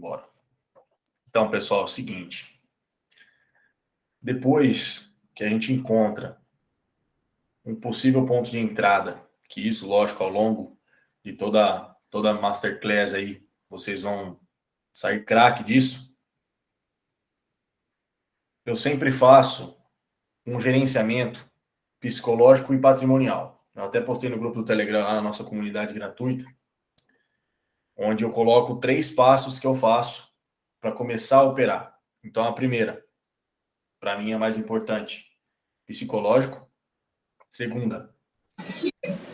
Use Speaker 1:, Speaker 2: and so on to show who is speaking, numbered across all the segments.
Speaker 1: Bora. Então, pessoal, é o seguinte. Depois que a gente encontra um possível ponto de entrada, que isso, lógico, ao longo de toda masterclass aí, vocês vão sair craque disso. Eu sempre faço um gerenciamento psicológico e patrimonial. Eu até postei no grupo do Telegram, lá na nossa comunidade gratuita, onde eu coloco 3 passos que eu faço para começar a operar. Então, a primeira, para mim, é a mais importante, psicológico. Segunda,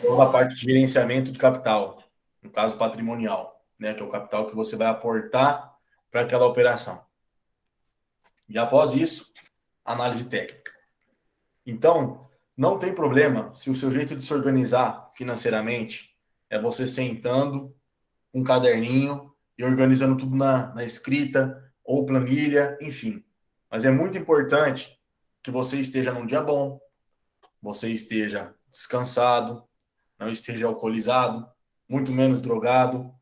Speaker 1: toda a parte de gerenciamento de capital, no caso patrimonial, né, que é o capital que você vai aportar para aquela operação. E após isso, análise técnica. Então, não tem problema se o seu jeito de se organizar financeiramente é você sentando um caderninho e organizando tudo na escrita ou planilha, enfim. Mas é muito importante que você esteja num dia bom, você esteja descansado, não esteja alcoolizado, muito menos drogado,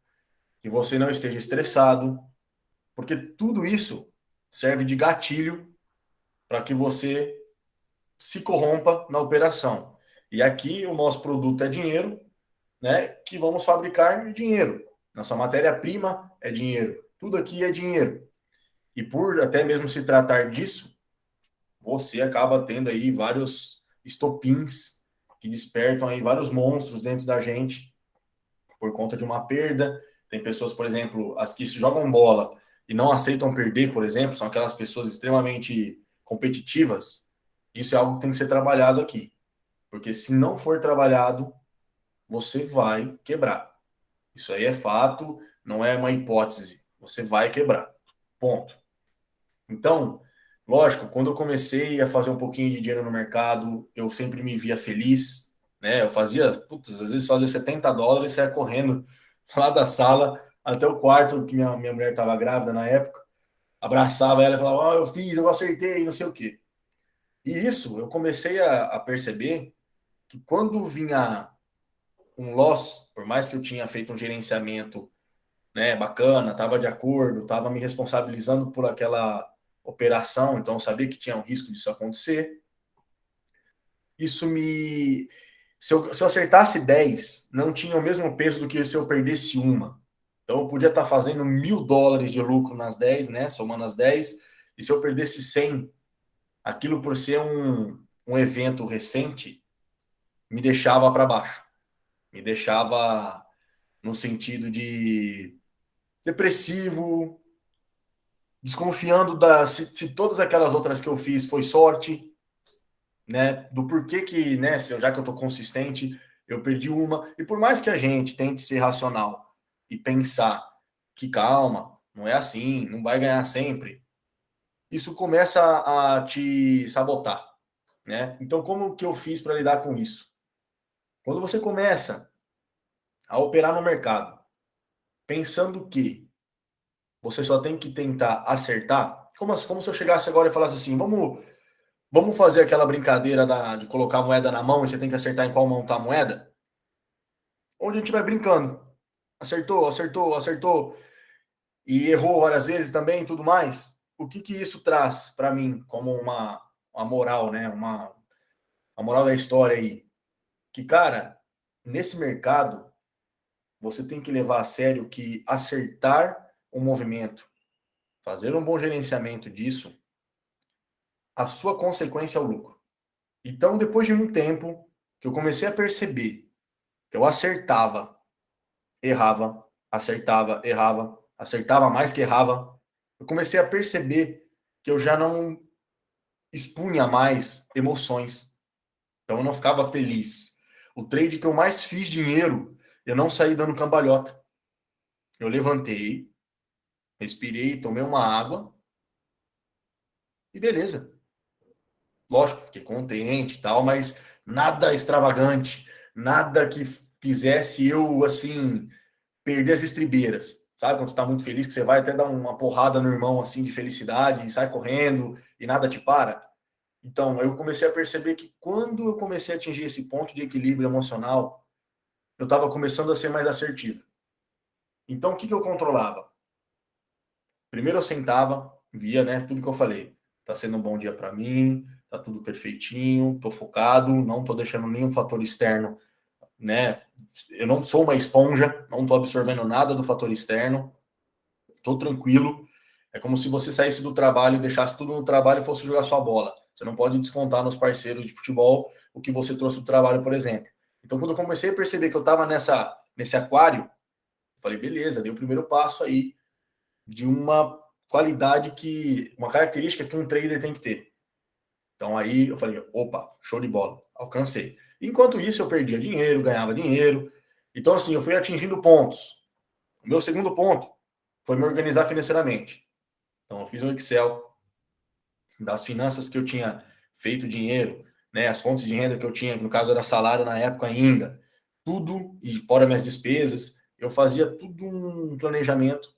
Speaker 1: que você não esteja estressado, porque tudo isso serve de gatilho para que você se corrompa na operação. E aqui o nosso produto é dinheiro, né? Que vamos fabricar dinheiro. Nossa matéria-prima é dinheiro. Tudo aqui é dinheiro. E por até mesmo se tratar disso, você acaba tendo aí vários estopins que despertam aí vários monstros dentro da gente por conta de uma perda. Tem pessoas, por exemplo, as que jogam bola e não aceitam perder, por exemplo, são aquelas pessoas extremamente competitivas. Isso é algo que tem que ser trabalhado aqui. Porque se não for trabalhado, você vai quebrar. Isso aí é fato, não é uma hipótese. Você vai quebrar. Ponto. Então, lógico, quando eu comecei a fazer um pouquinho de dinheiro no mercado, eu sempre me via feliz, né? Eu fazia, putz, às vezes fazia $70 e saia correndo lá da sala até o quarto, que minha mulher estava grávida na época, abraçava ela e falava, ó, eu fiz, eu acertei, não sei o quê. E isso, eu comecei a perceber que quando vinha um loss, por mais que eu tinha feito um gerenciamento, né, bacana, estava de acordo, estava me responsabilizando por aquela operação, então eu sabia que tinha um risco disso acontecer. Isso me. Se eu acertasse 10, não tinha o mesmo peso do que se eu perdesse uma. Então eu podia estar fazendo $1.000 de lucro nas 10, né? Somando as 10, e se eu perdesse 100, aquilo por ser um evento recente, me deixava para baixo. Me deixava no sentido de depressivo, desconfiando se todas aquelas outras que eu fiz foi sorte, né? Do porquê que, né? Já que eu tô consistente, eu perdi uma. E por mais que a gente tente ser racional e pensar que calma, não é assim, não vai ganhar sempre, isso começa a te sabotar, né? Então, como que eu fiz para lidar com isso? Quando você começa a operar no mercado, pensando que você só tem que tentar acertar, como se eu chegasse agora e falasse assim, vamos fazer aquela brincadeira de colocar a moeda na mão e você tem que acertar em qual mão tá a moeda? Onde a gente vai brincando. Acertou, acertou, acertou. E errou várias vezes também e tudo mais. O que isso traz para mim como uma moral, né? Uma moral da história aí. Que, cara, nesse mercado, você tem que levar a sério que acertar um movimento, fazer um bom gerenciamento disso, a sua consequência é o lucro. Então, depois de um tempo que eu comecei a perceber que eu acertava, errava, acertava, errava, acertava mais que errava, eu comecei a perceber que eu já não expunha mais emoções. Então eu não ficava feliz. O trade que eu mais fiz dinheiro, eu não saí dando cambalhota. Eu levantei, respirei, tomei uma água e beleza. Lógico, fiquei contente e tal, mas nada extravagante, nada que fizesse eu, assim, perder as estribeiras. Sabe quando você está muito feliz, que você vai até dar uma porrada no irmão, assim, de felicidade, e sai correndo e nada te para? Então, eu comecei a perceber que quando eu comecei a atingir esse ponto de equilíbrio emocional, eu estava começando a ser mais assertivo. Então, o que eu controlava? Primeiro eu sentava, via, né, tudo que eu falei. Tá sendo um bom dia para mim, tá tudo perfeitinho, tô focado, não tô deixando nenhum fator externo, né? Eu não sou uma esponja, não tô absorvendo nada do fator externo, tô tranquilo. É como se você saísse do trabalho e deixasse tudo no trabalho e fosse jogar sua bola. Você não pode descontar nos parceiros de futebol o que você trouxe do trabalho, por exemplo. Então, quando eu comecei a perceber que eu estava nesse aquário, eu falei, beleza, dei o primeiro passo aí de uma qualidade uma característica que um trader tem que ter. Então aí eu falei, opa, show de bola, alcancei. Enquanto isso eu perdia dinheiro, ganhava dinheiro. Então assim, eu fui atingindo pontos. O meu segundo ponto foi me organizar financeiramente. Então eu fiz um Excel das finanças que eu tinha feito dinheiro, né, as fontes de renda que eu tinha, que no caso era salário na época ainda, tudo, e fora minhas despesas, eu fazia tudo um planejamento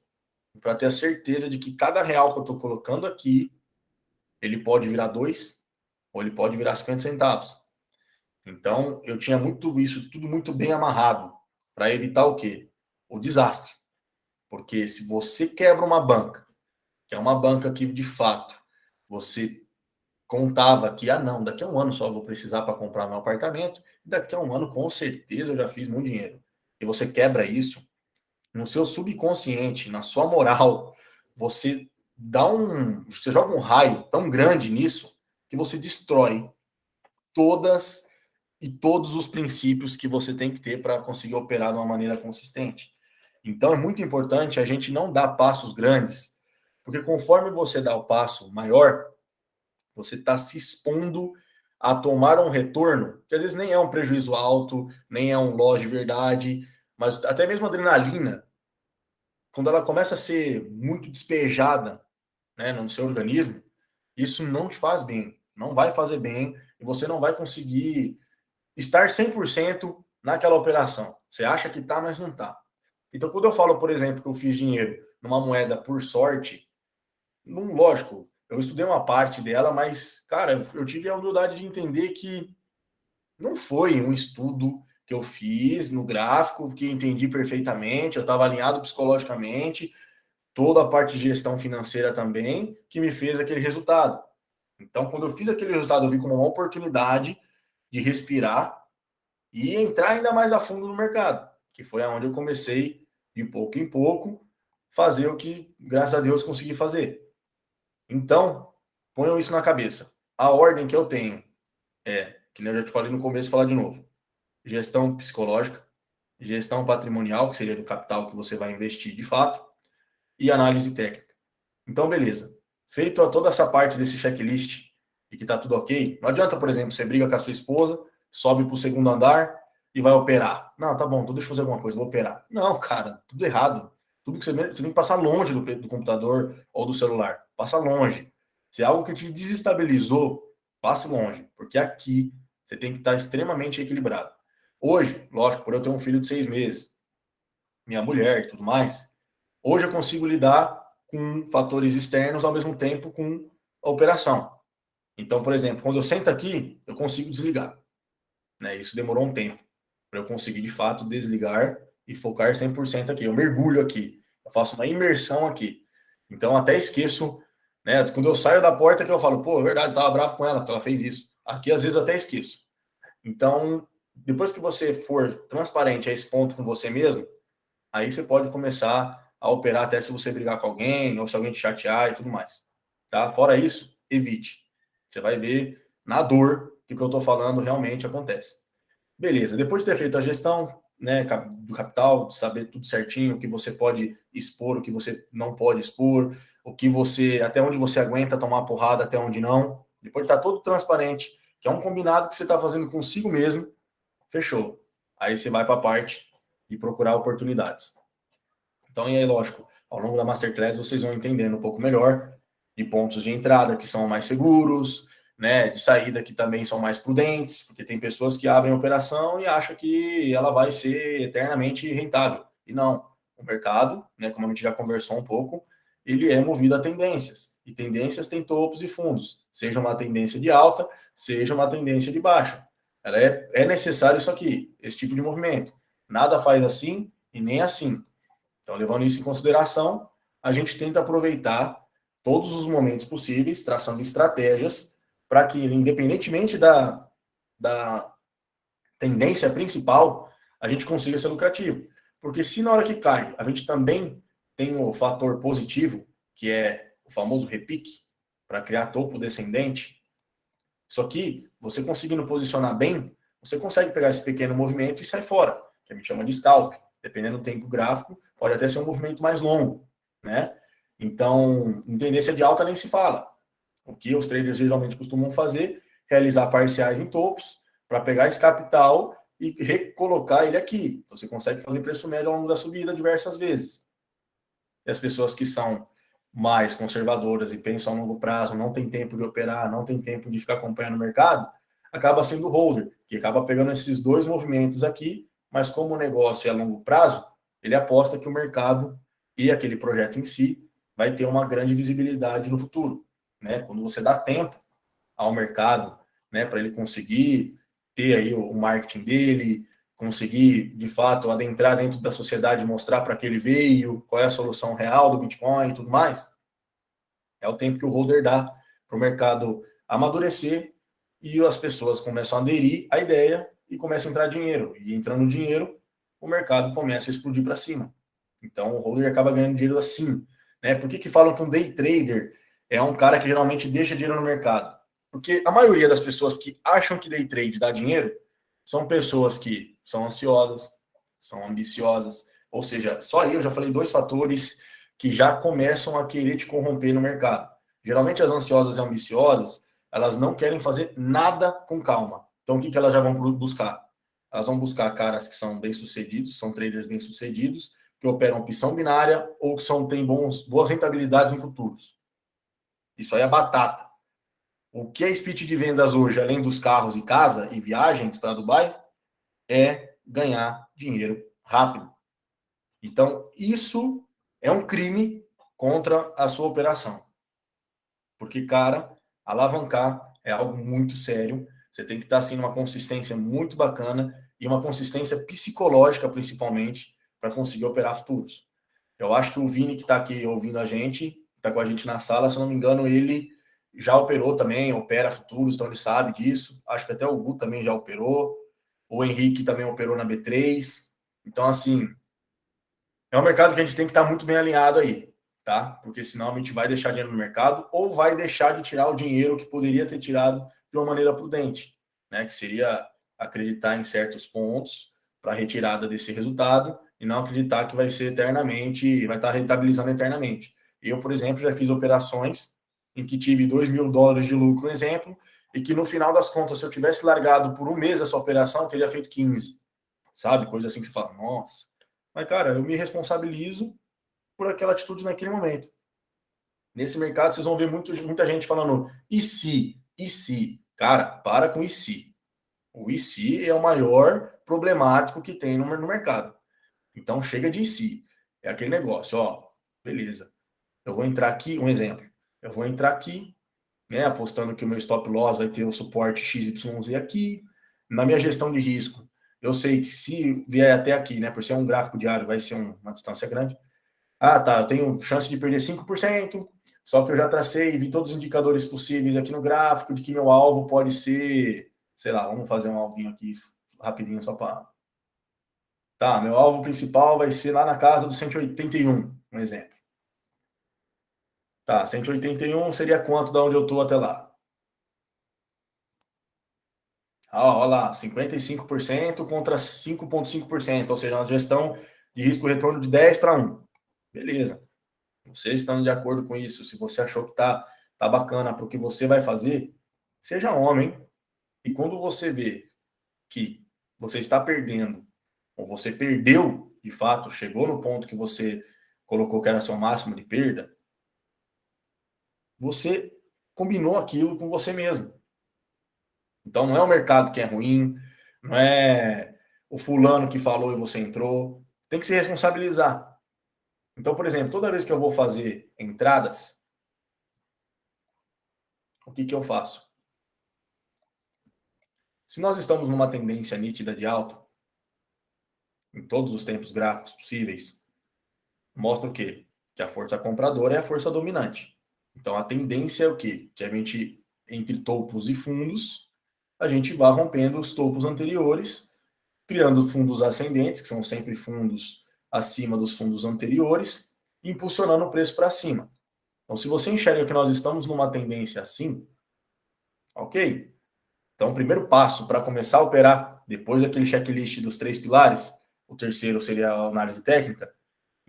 Speaker 1: para ter a certeza de que cada real que eu estou colocando aqui, ele pode virar 2 ou ele pode virar 50 centavos. Então, eu tinha muito isso, tudo muito bem amarrado, para evitar o quê? O desastre. Porque se você quebra uma banca, que é uma banca que de fato você contava que, não, daqui a um ano só eu vou precisar para comprar meu apartamento, e daqui a um ano com certeza eu já fiz muito dinheiro. E você quebra isso, no seu subconsciente, na sua moral, você joga um raio tão grande nisso que você destrói todas e todos os princípios que você tem que ter para conseguir operar de uma maneira consistente. Então é muito importante a gente não dar passos grandes, porque conforme você dá o passo maior, você está se expondo a tomar um retorno, que às vezes nem é um prejuízo alto, nem é um loss de verdade, mas até mesmo a adrenalina, quando ela começa a ser muito despejada, né, no seu organismo, isso não te faz bem, não vai fazer bem, e você não vai conseguir estar 100% naquela operação. Você acha que tá, mas não tá. Então, quando eu falo, por exemplo, que eu fiz dinheiro numa moeda por sorte, lógico, eu estudei uma parte dela, mas, cara, eu tive a humildade de entender que não foi um estudo que eu fiz no gráfico, que entendi perfeitamente, eu estava alinhado psicologicamente, toda a parte de gestão financeira também, que me fez aquele resultado. Então, quando eu fiz aquele resultado, eu vi como uma oportunidade de respirar e entrar ainda mais a fundo no mercado, que foi aonde eu comecei, de pouco em pouco, fazer o que, graças a Deus, consegui fazer. Então, ponham isso na cabeça. A ordem que eu tenho que nem eu já te falei no começo, falar de novo: gestão psicológica, gestão patrimonial, que seria do capital que você vai investir de fato, e análise técnica. Então, beleza. Feito toda essa parte desse checklist e que tá tudo ok, não adianta, por exemplo, você briga com a sua esposa, sobe pro segundo andar e vai operar. Não, tá bom, então deixa eu fazer alguma coisa, vou operar. Não, cara, tudo errado. Tudo que você tem que passar longe do computador ou do celular. Passa longe. Se é algo que te desestabilizou, passe longe, porque aqui você tem que estar extremamente equilibrado. Hoje, lógico, por eu ter um filho de 6 meses, minha mulher e tudo mais, hoje eu consigo lidar com fatores externos ao mesmo tempo com a operação. Então, por exemplo, quando eu sento aqui, eu consigo desligar. Né? Isso demorou um tempo para eu conseguir, de fato, desligar e focar 100% aqui. Eu mergulho aqui, eu faço uma imersão aqui. Então, até esqueço, né? Quando eu saio da porta que eu falo, pô, é verdade, tava bravo com ela, porque ela fez isso. Aqui, às vezes, eu até esqueço. Então, depois que você for transparente a esse ponto com você mesmo, aí você pode começar a operar até se você brigar com alguém, ou se alguém te chatear e tudo mais. Tá? Fora isso, evite. Você vai ver na dor que o que eu estou falando realmente acontece. Beleza, depois de ter feito a gestão, né, do capital, de saber tudo certinho, o que você pode expor, o que você não pode expor, até onde você aguenta tomar porrada, até onde não. Depois de estar todo transparente, que é um combinado que você está fazendo consigo mesmo, fechou. Aí você vai para a parte de procurar oportunidades. Então, e aí, lógico, ao longo da Masterclass vocês vão entendendo um pouco melhor de pontos de entrada que são mais seguros, né, de saída que também são mais prudentes, porque tem pessoas que abrem a operação e acham que ela vai ser eternamente rentável. E não. O mercado, né, como a gente já conversou um pouco, ele é movido a tendências. E tendências têm topos e fundos. Seja uma tendência de alta, seja uma tendência de baixa. Ela é necessário isso aqui, esse tipo de movimento. Nada faz assim e nem assim. Então, levando isso em consideração, a gente tenta aproveitar todos os momentos possíveis, traçando estratégias para que, independentemente da tendência principal, a gente consiga ser lucrativo. Porque se na hora que cai, a gente também tem o fator positivo, que é o famoso repique, para criar topo descendente, só que você conseguindo posicionar bem, você consegue pegar esse pequeno movimento e sair fora, que a gente chama de scalp. Dependendo do tempo gráfico, pode até ser um movimento mais longo, né? Então, em tendência de alta nem se fala. O que os traders geralmente costumam fazer, realizar parciais em topos, para pegar esse capital e recolocar ele aqui. Então, você consegue fazer preço médio ao longo da subida diversas vezes. E as pessoas que são mais conservadoras e pensam a longo prazo, não tem tempo de operar, não tem tempo de ficar acompanhando o mercado, acaba sendo holder, que acaba pegando esses dois movimentos aqui, mas como o negócio é a longo prazo, ele aposta que o mercado e aquele projeto em si vai ter uma grande visibilidade no futuro, né? Quando você dá tempo ao mercado, né, para ele conseguir ter aí o marketing dele, conseguir, de fato, adentrar dentro da sociedade, mostrar para que ele veio, qual é a solução real do Bitcoin e tudo mais, é o tempo que o holder dá para o mercado amadurecer e as pessoas começam a aderir à ideia e começa a entrar dinheiro. E entrando dinheiro, o mercado começa a explodir para cima. Então, o holder acaba ganhando dinheiro assim. Né? Por que falam que um day trader é um cara que geralmente deixa dinheiro no mercado? Porque a maioria das pessoas que acham que day trade dá dinheiro são pessoas que são ansiosas, são ambiciosas. Ou seja, só aí eu já falei dois fatores que já começam a querer te corromper no mercado. Geralmente as ansiosas e ambiciosas, elas não querem fazer nada com calma. Então o que elas já vão buscar? Elas vão buscar caras que são bem-sucedidos, são traders bem-sucedidos, que operam opção binária ou que têm boas rentabilidades em futuros. Isso aí é batata. O que é speech de vendas hoje, além dos carros e casa e viagens para Dubai, é ganhar dinheiro rápido. Então, isso é um crime contra a sua operação. Porque, cara, alavancar é algo muito sério. Você tem que estar assim numa consistência muito bacana e uma consistência psicológica, principalmente, para conseguir operar futuros. Eu acho que o Vini, que está aqui ouvindo a gente, está com a gente na sala, se eu não me engano, ele já operou também, opera futuros, então ele sabe disso. Acho que até o Gu também já operou. O Henrique também operou na B3. Então, assim, é um mercado que a gente tem que estar muito bem alinhado aí, tá? Porque senão a gente vai deixar dinheiro no mercado ou vai deixar de tirar o dinheiro que poderia ter tirado de uma maneira prudente, né? Que seria acreditar em certos pontos para retirada desse resultado e não acreditar que vai ser eternamente, vai estar rentabilizando eternamente. Eu, por exemplo, já fiz operações em que tive $2.000 de lucro, exemplo, e que no final das contas, se eu tivesse largado por um mês essa operação, eu teria feito 15, sabe? Coisa assim que você fala, nossa. Mas, cara, eu me responsabilizo por aquela atitude naquele momento. Nesse mercado, vocês vão ver muita gente falando, e se? E se? Cara, para com e se. O e se é o maior problemático que tem no mercado. Então, chega de e se. É aquele negócio, ó, beleza. Eu vou entrar aqui, um exemplo. Eu vou entrar aqui, né, apostando que o meu stop loss vai ter o suporte XYZ aqui. Na minha gestão de risco, eu sei que se vier até aqui, né, por ser um gráfico diário, vai ser uma distância grande. Ah, tá, eu tenho chance de perder 5%, só que eu já tracei e vi todos os indicadores possíveis aqui no gráfico de que meu alvo pode ser, sei lá, vamos fazer um alvinho aqui rapidinho só para... Tá, meu alvo principal vai ser lá na casa do 181, um exemplo. Tá, 181 seria quanto da onde eu tô até lá? Olha lá, 55% contra 5,5%, ou seja, uma gestão de risco-retorno de 10 para 1. Beleza. Você estando de acordo com isso, se você achou que tá bacana para o que você vai fazer, seja homem. E quando você vê que você está perdendo, ou você perdeu, de fato, chegou no ponto que você colocou que era seu máximo de perda, você combinou aquilo com você mesmo. Então não é o mercado que é ruim, não é o fulano que falou e você entrou. Tem que se responsabilizar. Então, por exemplo, toda vez que eu vou fazer entradas, o que eu faço? Se nós estamos numa tendência nítida de alta, em todos os tempos gráficos possíveis, mostra o quê? que a força compradora é a força dominante. Então, a tendência é o quê? Que a gente, entre topos e fundos, a gente vá rompendo os topos anteriores, criando fundos ascendentes, que são sempre fundos acima dos fundos anteriores, impulsionando o preço para cima. Então, se você enxerga que nós estamos numa tendência assim, ok? Então, o primeiro passo para começar a operar, depois daquele checklist dos 3 pilares, o terceiro seria a análise técnica,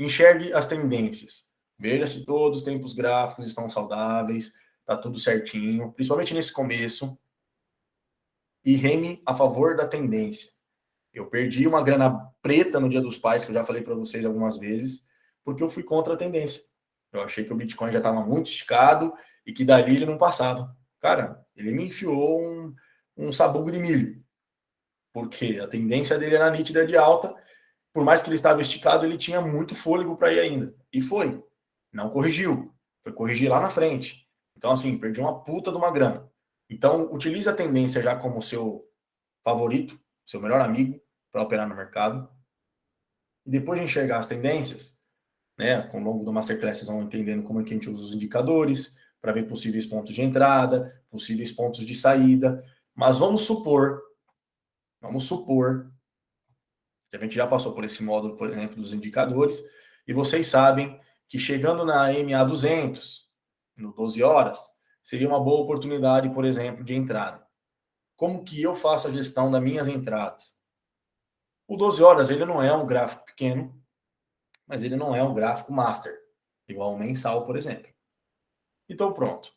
Speaker 1: enxergue as tendências. Veja se todos os tempos gráficos estão saudáveis, está tudo certinho, principalmente nesse começo, e reme a favor da tendência. Eu perdi uma grana preta no Dia dos Pais, que eu já falei para vocês algumas vezes, porque eu fui contra a tendência. Eu achei que o Bitcoin já estava muito esticado e que dali ele não passava. Cara, ele me enfiou um sabugo de milho, porque a tendência dele era nítida de alta, por mais que ele estava esticado, ele tinha muito fôlego para ir ainda. E foi. Não corrigiu. Foi corrigir lá na frente. Então, assim, perdi uma puta de uma grana. Então, utilize a tendência já como seu favorito, seu melhor amigo para operar no mercado. E depois de enxergar as tendências, né, com o longo do Masterclass, vocês vão entendendo como é que a gente usa os indicadores para ver possíveis pontos de entrada, possíveis pontos de saída. Mas vamos supor que a gente já passou por esse módulo, por exemplo, dos indicadores, e vocês sabem que chegando na MA200, no 12 horas, seria uma boa oportunidade, por exemplo, de entrada. Como que eu faço a gestão das minhas entradas? O 12 horas, ele não é um gráfico pequeno, mas ele não é um gráfico master, igual o mensal, por exemplo. Então, pronto.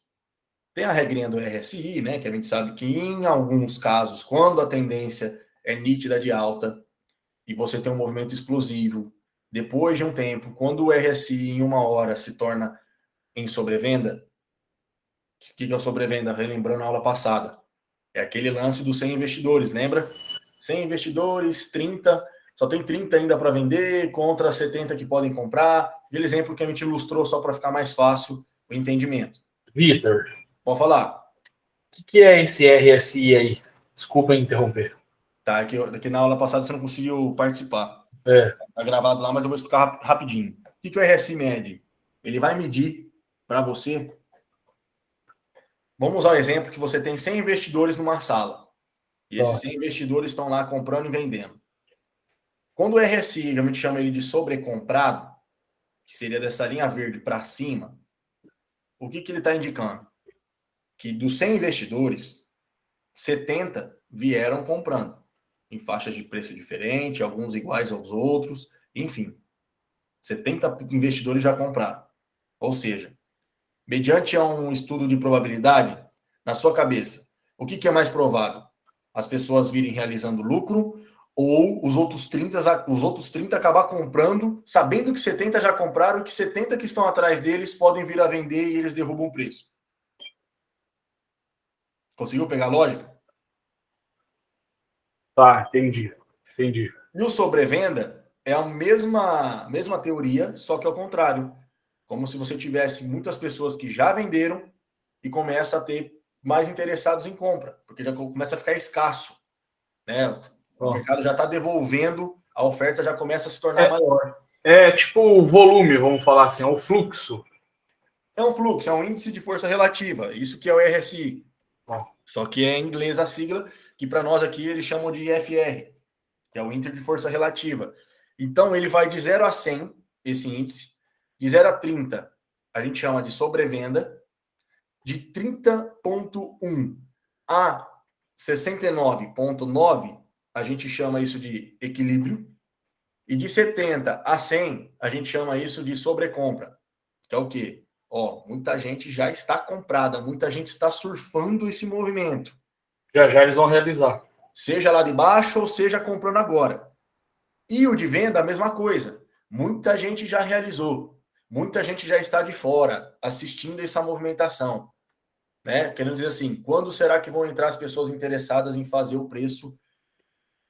Speaker 1: Tem a regrinha do RSI, né, que a gente sabe que em alguns casos, quando a tendência é nítida de alta, e você tem um movimento explosivo, depois de um tempo, quando o RSI em 1 hora se torna em sobrevenda, o que é o sobrevenda? Relembrando a aula passada, é aquele lance dos 100 investidores, lembra? 100 investidores, 30, só tem 30 ainda para vender, contra 70 que podem comprar. Aquele exemplo que a gente ilustrou só para ficar mais fácil o entendimento.
Speaker 2: Vitor,
Speaker 1: Pode falar.
Speaker 2: O que é esse RSI aí? Desculpa interromper.
Speaker 1: Tá, aqui na aula passada você não conseguiu participar.
Speaker 2: É.
Speaker 1: Tá gravado lá, mas eu vou explicar rapidinho. O que o RSI mede? Ele vai medir para você. Vamos usar o exemplo que você tem 100 investidores numa sala. E esses 100 investidores estão lá comprando e vendendo. Quando o RSI, a gente chama ele de sobrecomprado, que seria dessa linha verde para cima, o que ele está indicando? Que dos 100 investidores, 70 vieram comprando, em faixas de preço diferente, alguns iguais aos outros, enfim. 70 investidores já compraram. Ou seja, mediante um estudo de probabilidade, na sua cabeça, o que é mais provável? As pessoas virem realizando lucro ou os outros 30 acabar comprando, sabendo que 70 já compraram e que 70 que estão atrás deles podem vir a vender e eles derrubam o preço. Conseguiu pegar a lógica?
Speaker 2: Tá, entendi.
Speaker 1: E o sobrevenda é a mesma teoria, só que ao contrário. Como se você tivesse muitas pessoas que já venderam e começa a ter mais interessados em compra, porque já começa a ficar escasso, né? O mercado já está devolvendo, a oferta já começa a se tornar maior.
Speaker 2: É tipo o volume, vamos falar assim, é o fluxo.
Speaker 1: É um fluxo, é um índice de força relativa, isso que é o RSI. Só que é em inglês a sigla, que para nós aqui eles chamam de IFR, que é o índice de força relativa. Então ele vai de 0 a 100, esse índice, de 0 a 30, a gente chama de sobrevenda, de 30,1 a 69,9, a gente chama isso de equilíbrio, e de 70 a 100, a gente chama isso de sobrecompra, que é o quê? Ó, muita gente já está comprada, muita gente está surfando esse movimento.
Speaker 2: Já eles vão realizar.
Speaker 1: Seja lá de baixo ou seja comprando agora. E o de venda, a mesma coisa. Muita gente já realizou. Muita gente já está de fora, assistindo essa movimentação. Né? Querendo dizer assim, quando será que vão entrar as pessoas interessadas em fazer o preço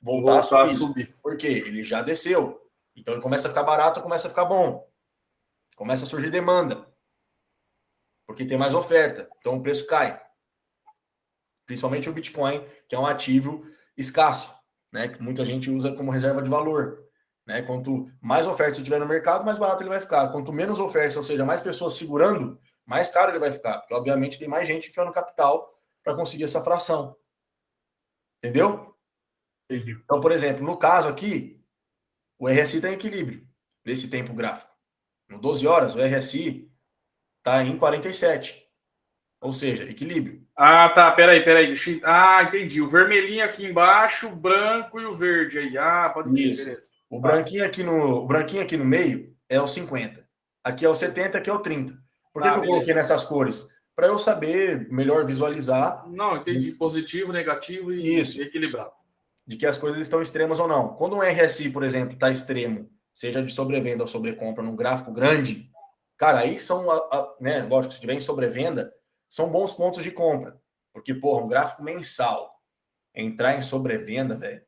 Speaker 1: voltar a subir? Por quê? Ele já desceu. Então ele começa a ficar barato, começa a ficar bom. Começa a surgir demanda. Porque tem mais oferta. Então o preço cai. Principalmente o Bitcoin, que é um ativo escasso, né? Que muita gente usa como reserva de valor. Né? Quanto mais oferta você tiver no mercado, mais barato ele vai ficar. Quanto menos oferta, ou seja, mais pessoas segurando, mais caro ele vai ficar. Porque, obviamente, tem mais gente enfiando capital para conseguir essa fração. Entendeu?
Speaker 2: Entendi.
Speaker 1: Então, por exemplo, no caso aqui, o RSI está em equilíbrio nesse tempo gráfico. No 12 horas, o RSI está em 47. Ou seja, equilíbrio.
Speaker 2: Ah, tá. Peraí. Ah, entendi. O vermelhinho aqui embaixo, o branco e o verde aí. Ah, pode crer,
Speaker 1: Isso.
Speaker 2: beleza.
Speaker 1: O
Speaker 2: Tá.
Speaker 1: branquinho aqui no meio é o 50. Aqui é o 70, aqui é o 30. Por que
Speaker 2: Tá,
Speaker 1: eu coloquei
Speaker 2: beleza.
Speaker 1: nessas cores? Para eu saber melhor visualizar.
Speaker 2: Não, entendi. Positivo, negativo e
Speaker 1: Isso,
Speaker 2: equilibrado.
Speaker 1: de que as coisas estão extremas ou não. Quando um RSI, por exemplo, está extremo, seja de sobrevenda ou sobrecompra, num gráfico grande, cara, aí são, né, lógico, se tiver em sobrevenda, são bons pontos de compra. Porque, porra, um gráfico mensal entrar em sobrevenda, velho,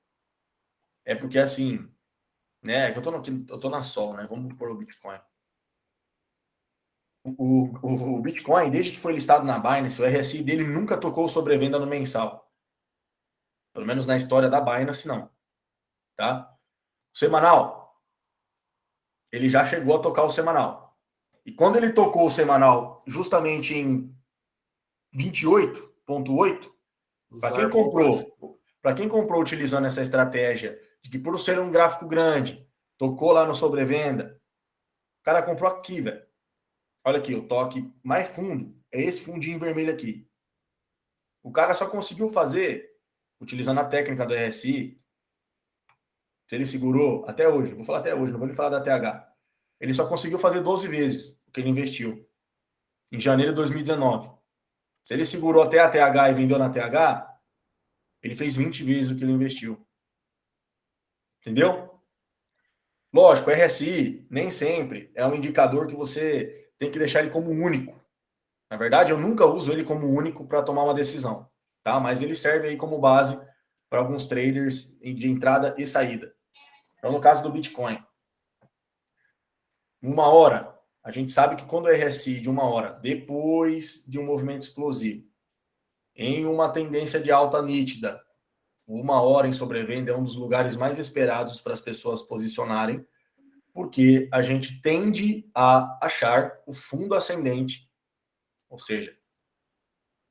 Speaker 1: é porque assim, né, que eu tô na Sol, né, vamos pôr o Bitcoin. O Bitcoin, desde que foi listado na Binance, o RSI dele nunca tocou sobrevenda no mensal. Pelo menos na história da Binance, não. Tá? O semanal, ele já chegou a tocar o semanal. E quando ele tocou o semanal justamente em 28,8,
Speaker 2: Zarpou para
Speaker 1: para quem comprou utilizando essa estratégia de que por ser um gráfico grande, tocou lá no sobrevenda, o cara comprou aqui, velho. Olha aqui, o toque mais fundo é esse fundinho vermelho aqui. O cara só conseguiu fazer, utilizando a técnica do RSI, se ele segurou até hoje, vou falar até hoje, não vou nem falar da TH. Ele só conseguiu fazer 12 vezes o que ele investiu em janeiro de 2019. Se ele segurou até a TH e vendeu na TH, ele fez 20 vezes o que ele investiu. Entendeu? Lógico, RSI nem sempre é um indicador que você tem que deixar ele como único. Na verdade, eu nunca uso ele como único para tomar uma decisão, tá? Mas ele serve aí como base para alguns traders de entrada e saída. Então, no caso do Bitcoin, uma hora, a gente sabe que quando o RSI de uma hora, depois de um movimento explosivo, em uma tendência de alta nítida, uma hora em sobrevenda é um dos lugares mais esperados para as pessoas posicionarem, porque a gente tende a achar o fundo ascendente, ou seja,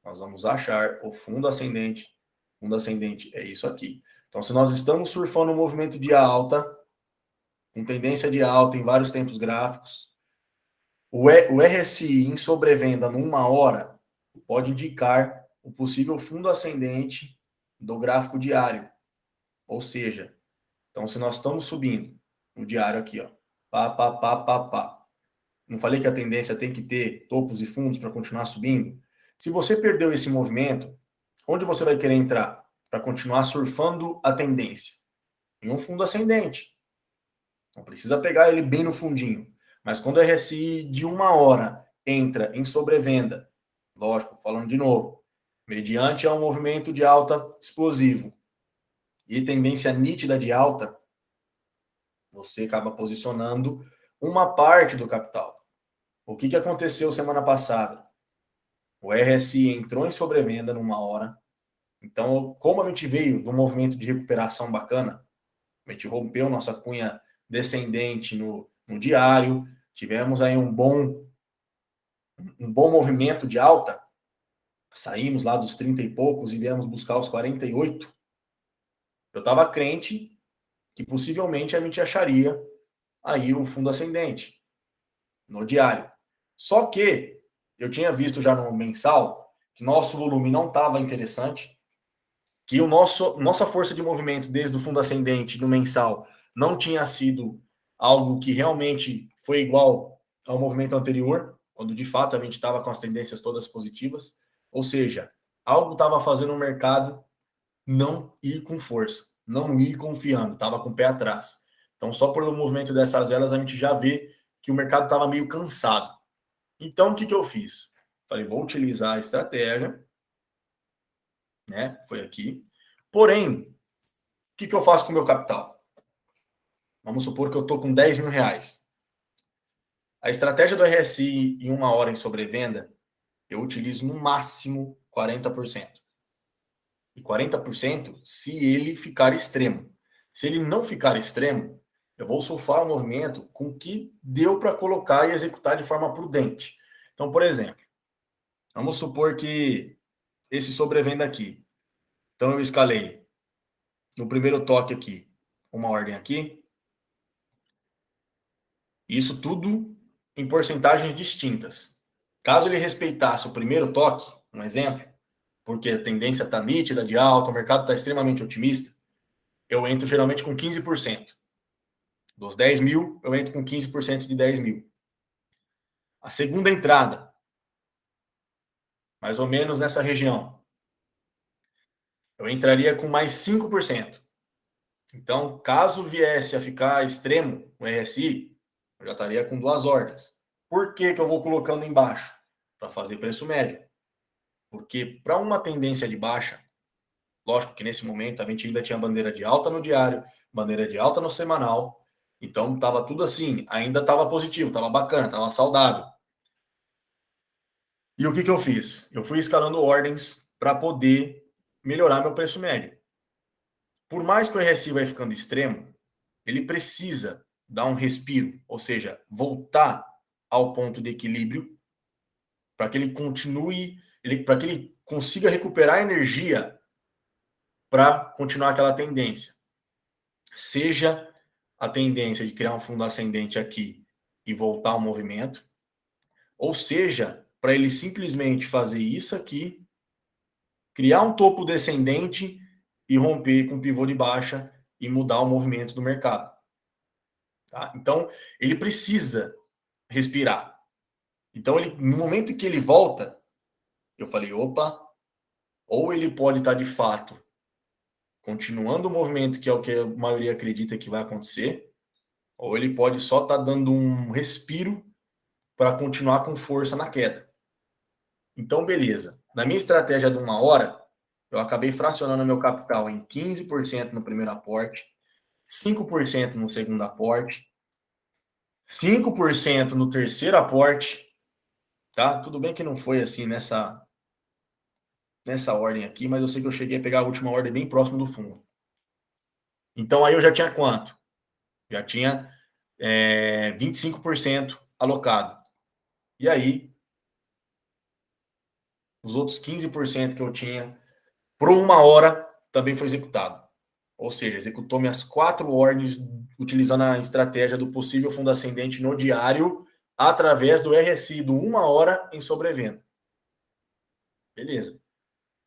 Speaker 1: nós vamos achar o fundo ascendente. O fundo ascendente é isso aqui. Então, se nós estamos surfando um movimento de alta, com tendência de alta em vários tempos gráficos, o RSI em sobrevenda numa hora pode indicar o possível fundo ascendente do gráfico diário. Ou seja, então se nós estamos subindo no diário aqui, ó, pá, pá, pá, pá, pá. Não falei que a tendência tem que ter topos e fundos para continuar subindo? Se você perdeu esse movimento, onde você vai querer entrar para continuar surfando a tendência? Em um fundo ascendente. Não precisa pegar ele bem no fundinho. Mas quando o RSI de uma hora entra em sobrevenda, lógico, falando de novo, mediante a um movimento de alta explosivo e tendência nítida de alta, você acaba posicionando uma parte do capital. O que aconteceu semana passada? O RSI entrou em sobrevenda numa hora. Então, como a gente veio de um movimento de recuperação bacana, a gente rompeu nossa cunha descendente no diário, tivemos aí um bom movimento de alta, saímos lá dos 30 e poucos e viemos buscar os 48. Eu estava crente que possivelmente a gente acharia aí o fundo ascendente no diário. Só que eu tinha visto já no mensal que nosso volume não estava interessante, que nossa força de movimento desde o fundo ascendente no mensal não tinha sido algo que realmente foi igual ao movimento anterior, quando de fato a gente estava com as tendências todas positivas. Ou seja, algo estava fazendo o mercado não ir com força, não ir confiando, estava com o pé atrás. Então, só por o movimento dessas velas, a gente já vê que o mercado estava meio cansado. Então, o que eu fiz? Falei, vou utilizar a estratégia, né? Foi aqui. Porém, o que eu faço com o meu capital? Vamos supor que eu estou com 10 mil reais. A estratégia do RSI em uma hora em sobrevenda, eu utilizo no máximo 40%. E 40% se ele ficar extremo. Se ele não ficar extremo, Eu vou surfar o movimento com o que deu para colocar e executar de forma prudente. Então, por exemplo, vamos supor que esse sobrevenda aqui. Então, eu escalei no primeiro toque aqui, uma ordem aqui. Isso tudo em porcentagens distintas. Caso ele respeitasse o primeiro toque, um exemplo, porque a tendência está nítida de alta, o mercado está extremamente otimista, eu entro geralmente com 15%. Dos 10 mil, eu entro com 15% de 10 mil. A segunda entrada, mais ou menos nessa região, eu entraria com mais 5%. Então, caso viesse a ficar extremo o RSI, eu já estaria com 2 ordens. Por que eu vou colocando embaixo? Para fazer preço médio. Porque para uma tendência de baixa, lógico que nesse momento a gente ainda tinha bandeira de alta no diário, bandeira de alta no semanal, então estava tudo assim, ainda estava positivo, estava bacana, estava saudável. E o que eu fiz? Eu fui escalando ordens para poder melhorar meu preço médio. Por mais que o RSI vai ficando extremo, ele precisa dar um respiro, ou seja, voltar ao ponto de equilíbrio para que ele continue, para que ele consiga recuperar energia para continuar aquela tendência. Seja a tendência de criar um fundo ascendente aqui e voltar ao movimento, ou seja, para ele simplesmente fazer isso aqui, criar um topo descendente e romper com pivô de baixa e mudar o movimento do mercado. Tá? Então, ele precisa respirar. Então, no momento em que ele volta, eu falei, opa, ou ele pode estar de fato continuando o movimento, que é o que a maioria acredita que vai acontecer, ou ele pode só estar dando um respiro para continuar com força na queda. Então, beleza. Na minha estratégia de 1 hora, eu acabei fracionando meu capital em 15% no primeiro aporte, 5% no segundo aporte, 5% no terceiro aporte, tá? Tudo bem que não foi assim nessa ordem aqui, mas eu sei que eu cheguei a pegar a última ordem bem próximo do fundo. Então, aí eu já tinha quanto? Já tinha 25% alocado. E aí, os outros 15% que eu tinha por 1 hora também foi executado. Ou seja, executou minhas 4 ordens utilizando a estratégia do possível fundo ascendente no diário através do RSI do 1 hora em sobrevenda. Beleza.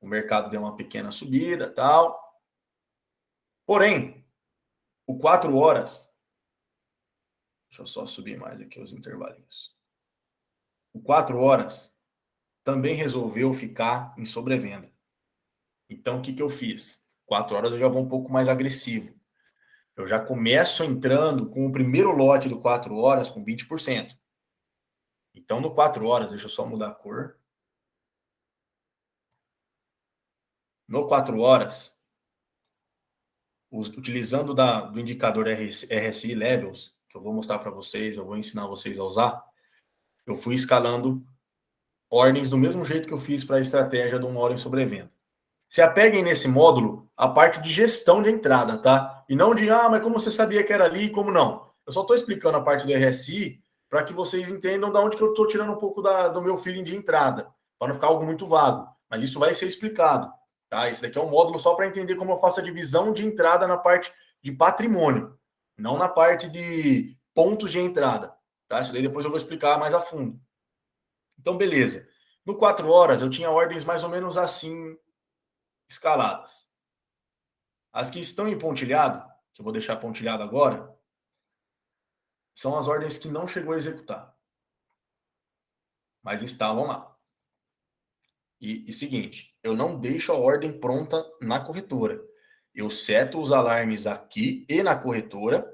Speaker 1: O mercado deu uma pequena subida, tal. Porém, o 4 horas... Deixa eu só subir mais aqui os intervalinhos. O 4 horas também resolveu ficar em sobrevenda. Então, o que eu fiz? 4 horas eu já vou um pouco mais agressivo. Eu já começo entrando com o primeiro lote do 4 horas com 20%. Então, no 4 horas, deixa eu só mudar a cor. No 4 horas, utilizando do indicador RSI Levels, que eu vou mostrar para vocês, eu vou ensinar vocês a usar, eu fui escalando ordens do mesmo jeito que eu fiz para a estratégia do 1 hora em sobrevenda. Se apeguem nesse módulo a parte de gestão de entrada, tá? E não de, mas como você sabia que era ali e como não. Eu só estou explicando a parte do RSI para que vocês entendam de onde que eu estou tirando um pouco do meu feeling de entrada, para não ficar algo muito vago. Mas isso vai ser explicado, tá? Esse daqui é um módulo só para entender como eu faço a divisão de entrada na parte de patrimônio, não na parte de pontos de entrada, tá? Isso daí depois eu vou explicar mais a fundo. Então, beleza. No 4 horas, eu tinha ordens mais ou menos assim, escaladas. As que estão em pontilhado, que eu vou deixar pontilhado agora, são as ordens que não chegou a executar, mas estavam lá. E seguinte, eu não deixo a ordem pronta na corretora. Eu seto os alarmes aqui e na corretora,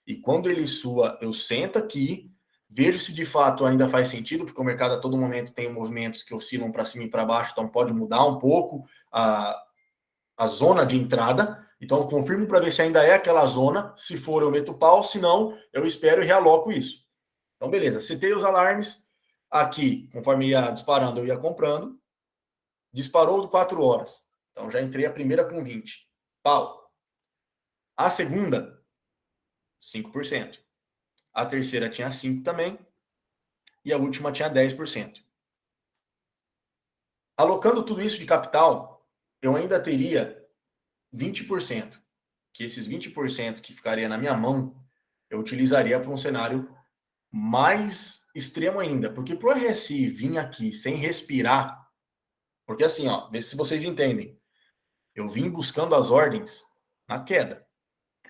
Speaker 1: e quando ele sua, eu sento aqui, vejo se de fato ainda faz sentido, porque o mercado a todo momento tem movimentos que oscilam para cima e para baixo, então pode mudar um pouco a zona de entrada. Então eu confirmo para ver se ainda é aquela zona. Se for, eu meto pau, se não, eu espero e realoco isso. Então, beleza, setei os alarmes. Aqui, conforme ia disparando, eu ia comprando. Disparou 4 horas. Então já entrei a primeira com 20. Pau. A segunda, 5%. A terceira tinha 5% também. E a última tinha 10%. Alocando tudo isso de capital, eu ainda teria 20%. Que esses 20% que ficaria na minha mão, eu utilizaria para um cenário mais extremo ainda. Porque para o RSI vir aqui sem respirar, porque assim, ó, vê se vocês entendem. Eu vim buscando as ordens na queda.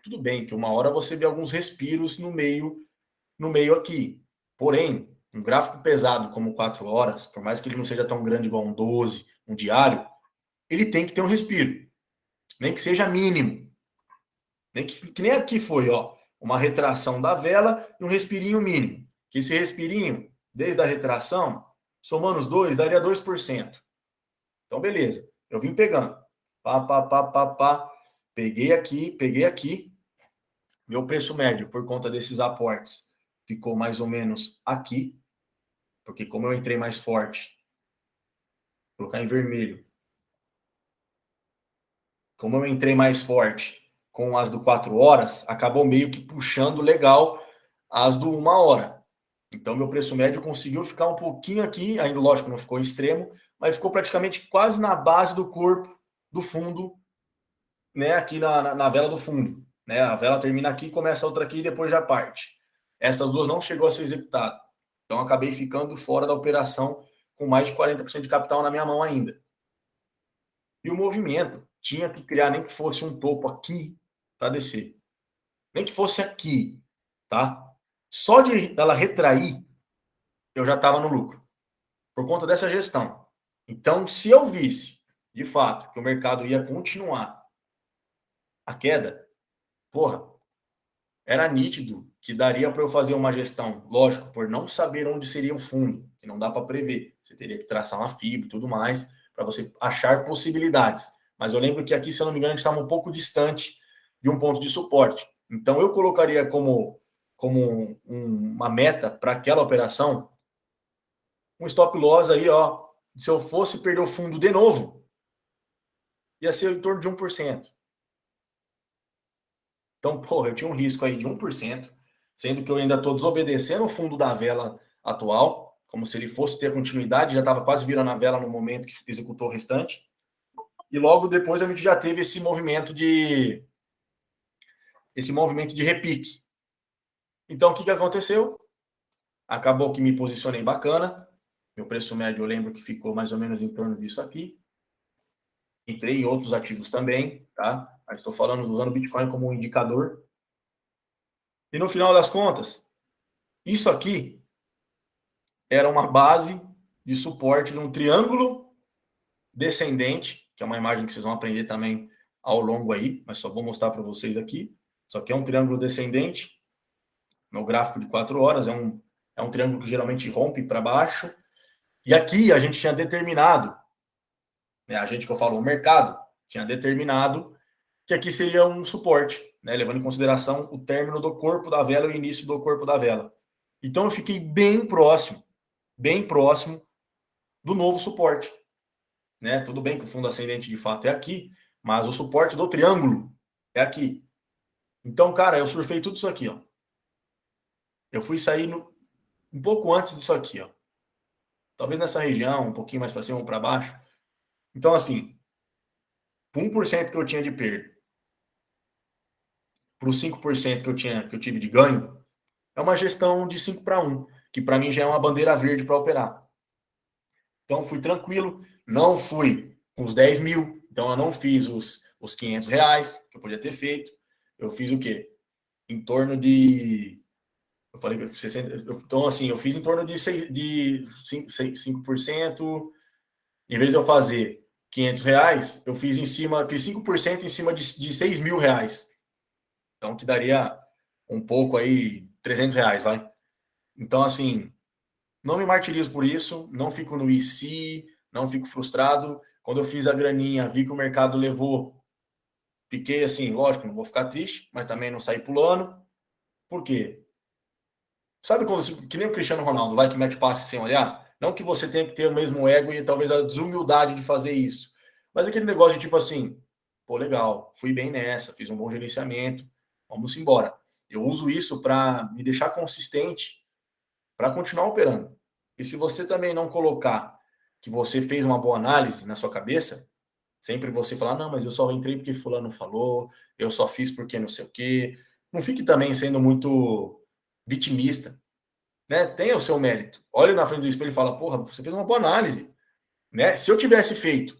Speaker 1: Tudo bem que uma hora você vê alguns respiros no meio aqui. Porém, um gráfico pesado como 4 horas, por mais que ele não seja tão grande igual um 12, um diário, ele tem que ter um respiro. Nem que seja mínimo. Nem que nem aqui foi, ó, uma retração da vela e um respirinho mínimo. Que esse respirinho, desde a retração, somando os dois, daria 2%. Então, beleza. Eu vim pegando. Pá. Peguei aqui. Meu preço médio, por conta desses aportes, ficou mais ou menos aqui. Porque como eu entrei mais forte, vou colocar em vermelho. Como eu entrei mais forte com as do 4 horas, acabou meio que puxando legal as do 1 hora. Então, meu preço médio conseguiu ficar um pouquinho aqui, ainda lógico, não ficou extremo, mas ficou praticamente quase na base do corpo, do fundo, né, aqui na vela do fundo. Né? A vela termina aqui, começa outra aqui e depois já parte. Essas duas não chegou a ser executada. Então, acabei ficando fora da operação com mais de 40% de capital na minha mão ainda. E o movimento tinha que criar, nem que fosse um topo aqui para descer. Nem que fosse aqui, tá? Só de ela retrair, eu já estava no lucro. Por conta dessa gestão. Então, se eu visse, de fato, que o mercado ia continuar a queda, porra, era nítido que daria para eu fazer uma gestão, lógico, por não saber onde seria o fundo, que não dá para prever. Você teria que traçar uma fibra e tudo mais, para você achar possibilidades. Mas eu lembro que aqui, se eu não me engano, a gente estava um pouco distante de um ponto de suporte. Então, eu colocaria como uma meta para aquela operação um stop loss aí, ó. Se eu fosse perder o fundo de novo, ia ser em torno de 1%. Então, porra, eu tinha um risco aí de 1%, sendo que eu ainda estou desobedecendo o fundo da vela atual, como se ele fosse ter continuidade, já estava quase virando a vela no momento que executou o restante. E logo depois a gente já teve esse movimento de repique. Então, o que aconteceu? Acabou que me posicionei bacana. Meu preço médio, eu lembro que ficou mais ou menos em torno disso aqui. Entrei em outros ativos também, tá? Mas estou falando, usando o Bitcoin como um indicador. E no final das contas, isso aqui era uma base de suporte de um triângulo descendente, que é uma imagem que vocês vão aprender também ao longo aí, mas só vou mostrar para vocês aqui. Isso aqui é um triângulo descendente, no gráfico de 4 horas, é um triângulo que geralmente rompe para baixo. E aqui a gente tinha determinado, né, a gente que eu falo, o mercado, tinha determinado que aqui seria um suporte, né, levando em consideração o término do corpo da vela e o início do corpo da vela. Então eu fiquei bem próximo do novo suporte. Né? Tudo bem que o fundo ascendente de fato é aqui, mas o suporte do triângulo é aqui. Então, cara, eu surfei tudo isso aqui, ó. Eu fui sair um pouco antes disso aqui, ó. Talvez nessa região, um pouquinho mais para cima ou para baixo. Então, assim, 1% que eu tinha de perda para os 5% que eu tive de ganho, é uma gestão de 5 para 1, que para mim já é uma bandeira verde para operar. Então, fui tranquilo, não fui com os 10 mil, então eu não fiz os 500 reais, que eu podia ter feito. Eu fiz o quê? Em torno de... Eu falei que 60... Então, assim, eu fiz em torno de 5%. Em vez de eu fazer 500 reais, eu fiz 5% em cima de 6 mil reais. Então, que daria um pouco aí, 300 reais, vai. Então, assim, não me martirizo por isso, não fico no IC, não fico frustrado. Quando eu fiz a graninha, vi que o mercado levou, fiquei assim, lógico, não vou ficar triste, mas também não saí pulando. Por quê? Sabe quando, que nem o Cristiano Ronaldo vai que mete passe sem olhar? Não que você tenha que ter o mesmo ego e talvez a desumildade de fazer isso, mas aquele negócio de tipo assim, pô, legal, fui bem nessa, fiz um bom gerenciamento, vamos embora. Eu uso isso para me deixar consistente, para continuar operando. E se você também não colocar que você fez uma boa análise na sua cabeça, sempre você falar, não, mas eu só entrei porque fulano falou, eu só fiz porque não sei o quê. Não fique também sendo muito vitimista, né? Tenha o seu mérito. Olhe na frente do espelho e fala, porra, você fez uma boa análise, né? Se eu tivesse feito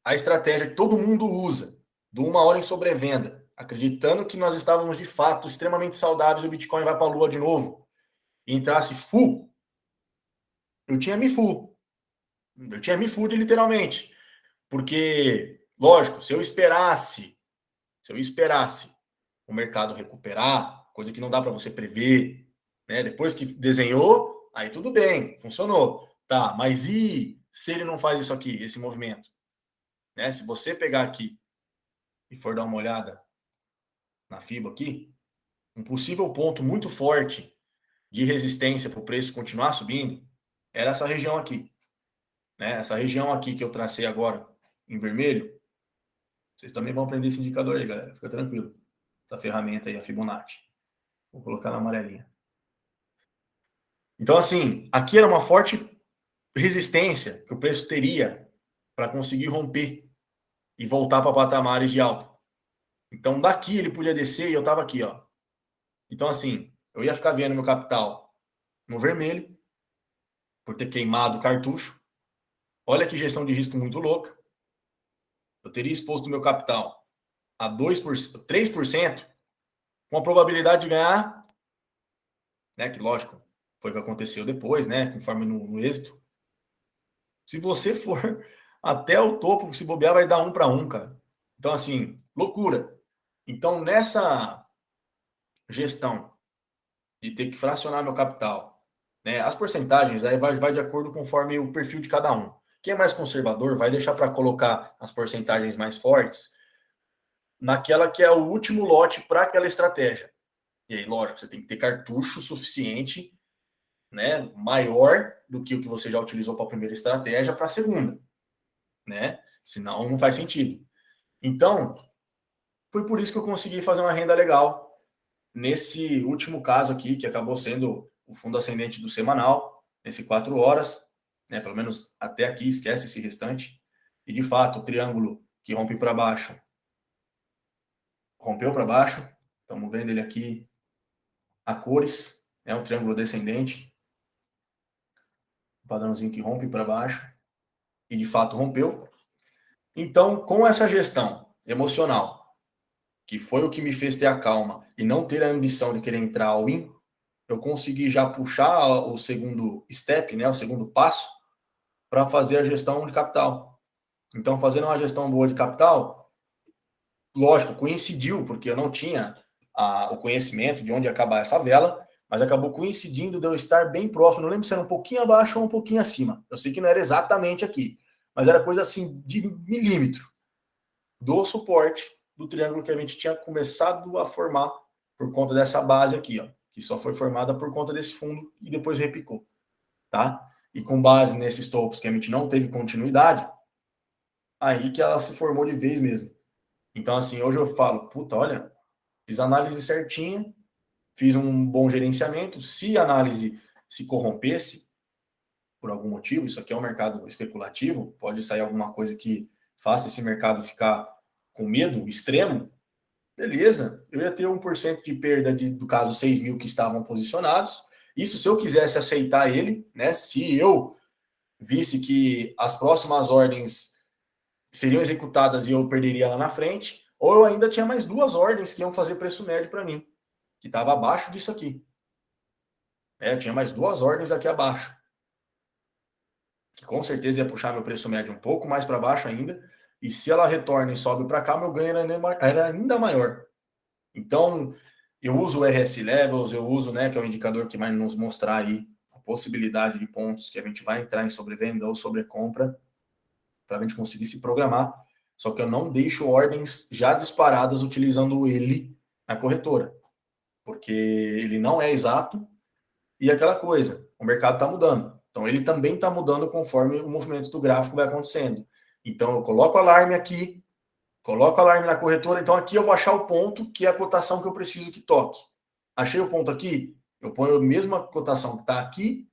Speaker 1: a estratégia que todo mundo usa, do 1 hora em sobrevenda, acreditando que nós estávamos de fato extremamente saudáveis, o Bitcoin vai para a lua de novo, e entrasse full, eu tinha me full. Eu tinha me full literalmente. Porque, lógico, se eu esperasse o mercado recuperar, coisa que não dá para você prever, né? Depois que desenhou, aí tudo bem, funcionou. Tá, mas e se ele não faz isso aqui, esse movimento? Né? Se você pegar aqui e for dar uma olhada na FIBA aqui, um possível ponto muito forte de resistência para o preço continuar subindo era essa região aqui. Né? Essa região aqui que eu tracei agora em vermelho. Vocês também vão aprender esse indicador aí, galera. Fica tranquilo. Essa ferramenta aí, a Fibonacci. Vou colocar na amarelinha. Então, assim, aqui era uma forte resistência que o preço teria para conseguir romper e voltar para patamares de alta. Então, daqui ele podia descer e eu estava aqui, ó. Então, assim, eu ia ficar vendo meu capital no vermelho, por ter queimado o cartucho. Olha que gestão de risco muito louca. Eu teria exposto o meu capital a 2%, 3%, com a probabilidade de ganhar, né, que lógico, foi o que aconteceu depois, né, conforme no êxito. Se você for até o topo, se bobear, vai dar 1 para 1, cara. Então, assim, loucura. Então, nessa gestão de ter que fracionar meu capital, né, as porcentagens aí vai de acordo conforme o perfil de cada um. Quem é mais conservador vai deixar para colocar as porcentagens mais fortes naquela que é o último lote para aquela estratégia. E aí, lógico, você tem que ter cartucho suficiente, né, maior do que o que você já utilizou para a primeira estratégia para a segunda, né? Senão não faz sentido. Então, foi por isso que eu consegui fazer uma renda legal nesse último caso aqui, que acabou sendo o fundo ascendente do semanal, nesse 4 horas, né? Pelo menos até aqui, esquece esse restante. E de fato, o triângulo que rompe para baixo, rompeu para baixo. Estamos vendo ele aqui a cores, é um triângulo descendente, padrãozinho que rompe para baixo, e de fato rompeu. Então, com essa gestão emocional, que foi o que me fez ter a calma e não ter a ambição de querer entrar all in, eu consegui já puxar o segundo step, né, o segundo passo, para fazer a gestão de capital. Então, fazendo uma gestão boa de capital, lógico, coincidiu, porque eu não tinha o conhecimento de onde ia acabar essa vela, mas acabou coincidindo de eu estar bem próximo. Não lembro se era um pouquinho abaixo ou um pouquinho acima. Eu sei que não era exatamente aqui, mas era coisa assim de milímetro do suporte do triângulo que a gente tinha começado a formar por conta dessa base aqui, ó, que só foi formada por conta desse fundo e depois repicou, tá? E com base nesses topos que a gente não teve continuidade, aí que ela se formou de vez mesmo. Então, assim, hoje eu falo, puta, olha, fiz a análise certinha, fiz um bom gerenciamento. Se a análise se corrompesse por algum motivo, isso aqui é um mercado especulativo, pode sair alguma coisa que faça esse mercado ficar com medo extremo, beleza, eu ia ter 1% de perda do caso 6 mil que estavam posicionados. Isso se eu quisesse aceitar ele, né? Se eu visse que as próximas ordens seriam executadas e eu perderia lá na frente, ou eu ainda tinha mais 2 ordens que iam fazer preço médio para mim, que estava abaixo disso aqui. Eu tinha mais 2 ordens aqui abaixo, que com certeza ia puxar meu preço médio um pouco mais para baixo ainda, e se ela retorna e sobe para cá, meu ganho era ainda maior. Então, eu uso o RS Levels, eu uso, né, que é o indicador que vai nos mostrar aí a possibilidade de pontos que a gente vai entrar em sobrevenda ou sobrecompra, para a gente conseguir se programar. Só que eu não deixo ordens já disparadas utilizando ele na corretora, porque ele não é exato e aquela coisa, o mercado está mudando. Então, ele também está mudando conforme o movimento do gráfico vai acontecendo. Então, eu coloco alarme aqui, Coloco o alarme na corretora, então aqui eu vou achar o ponto que é a cotação que eu preciso que toque. Achei o ponto aqui, eu ponho a mesma cotação que está aqui,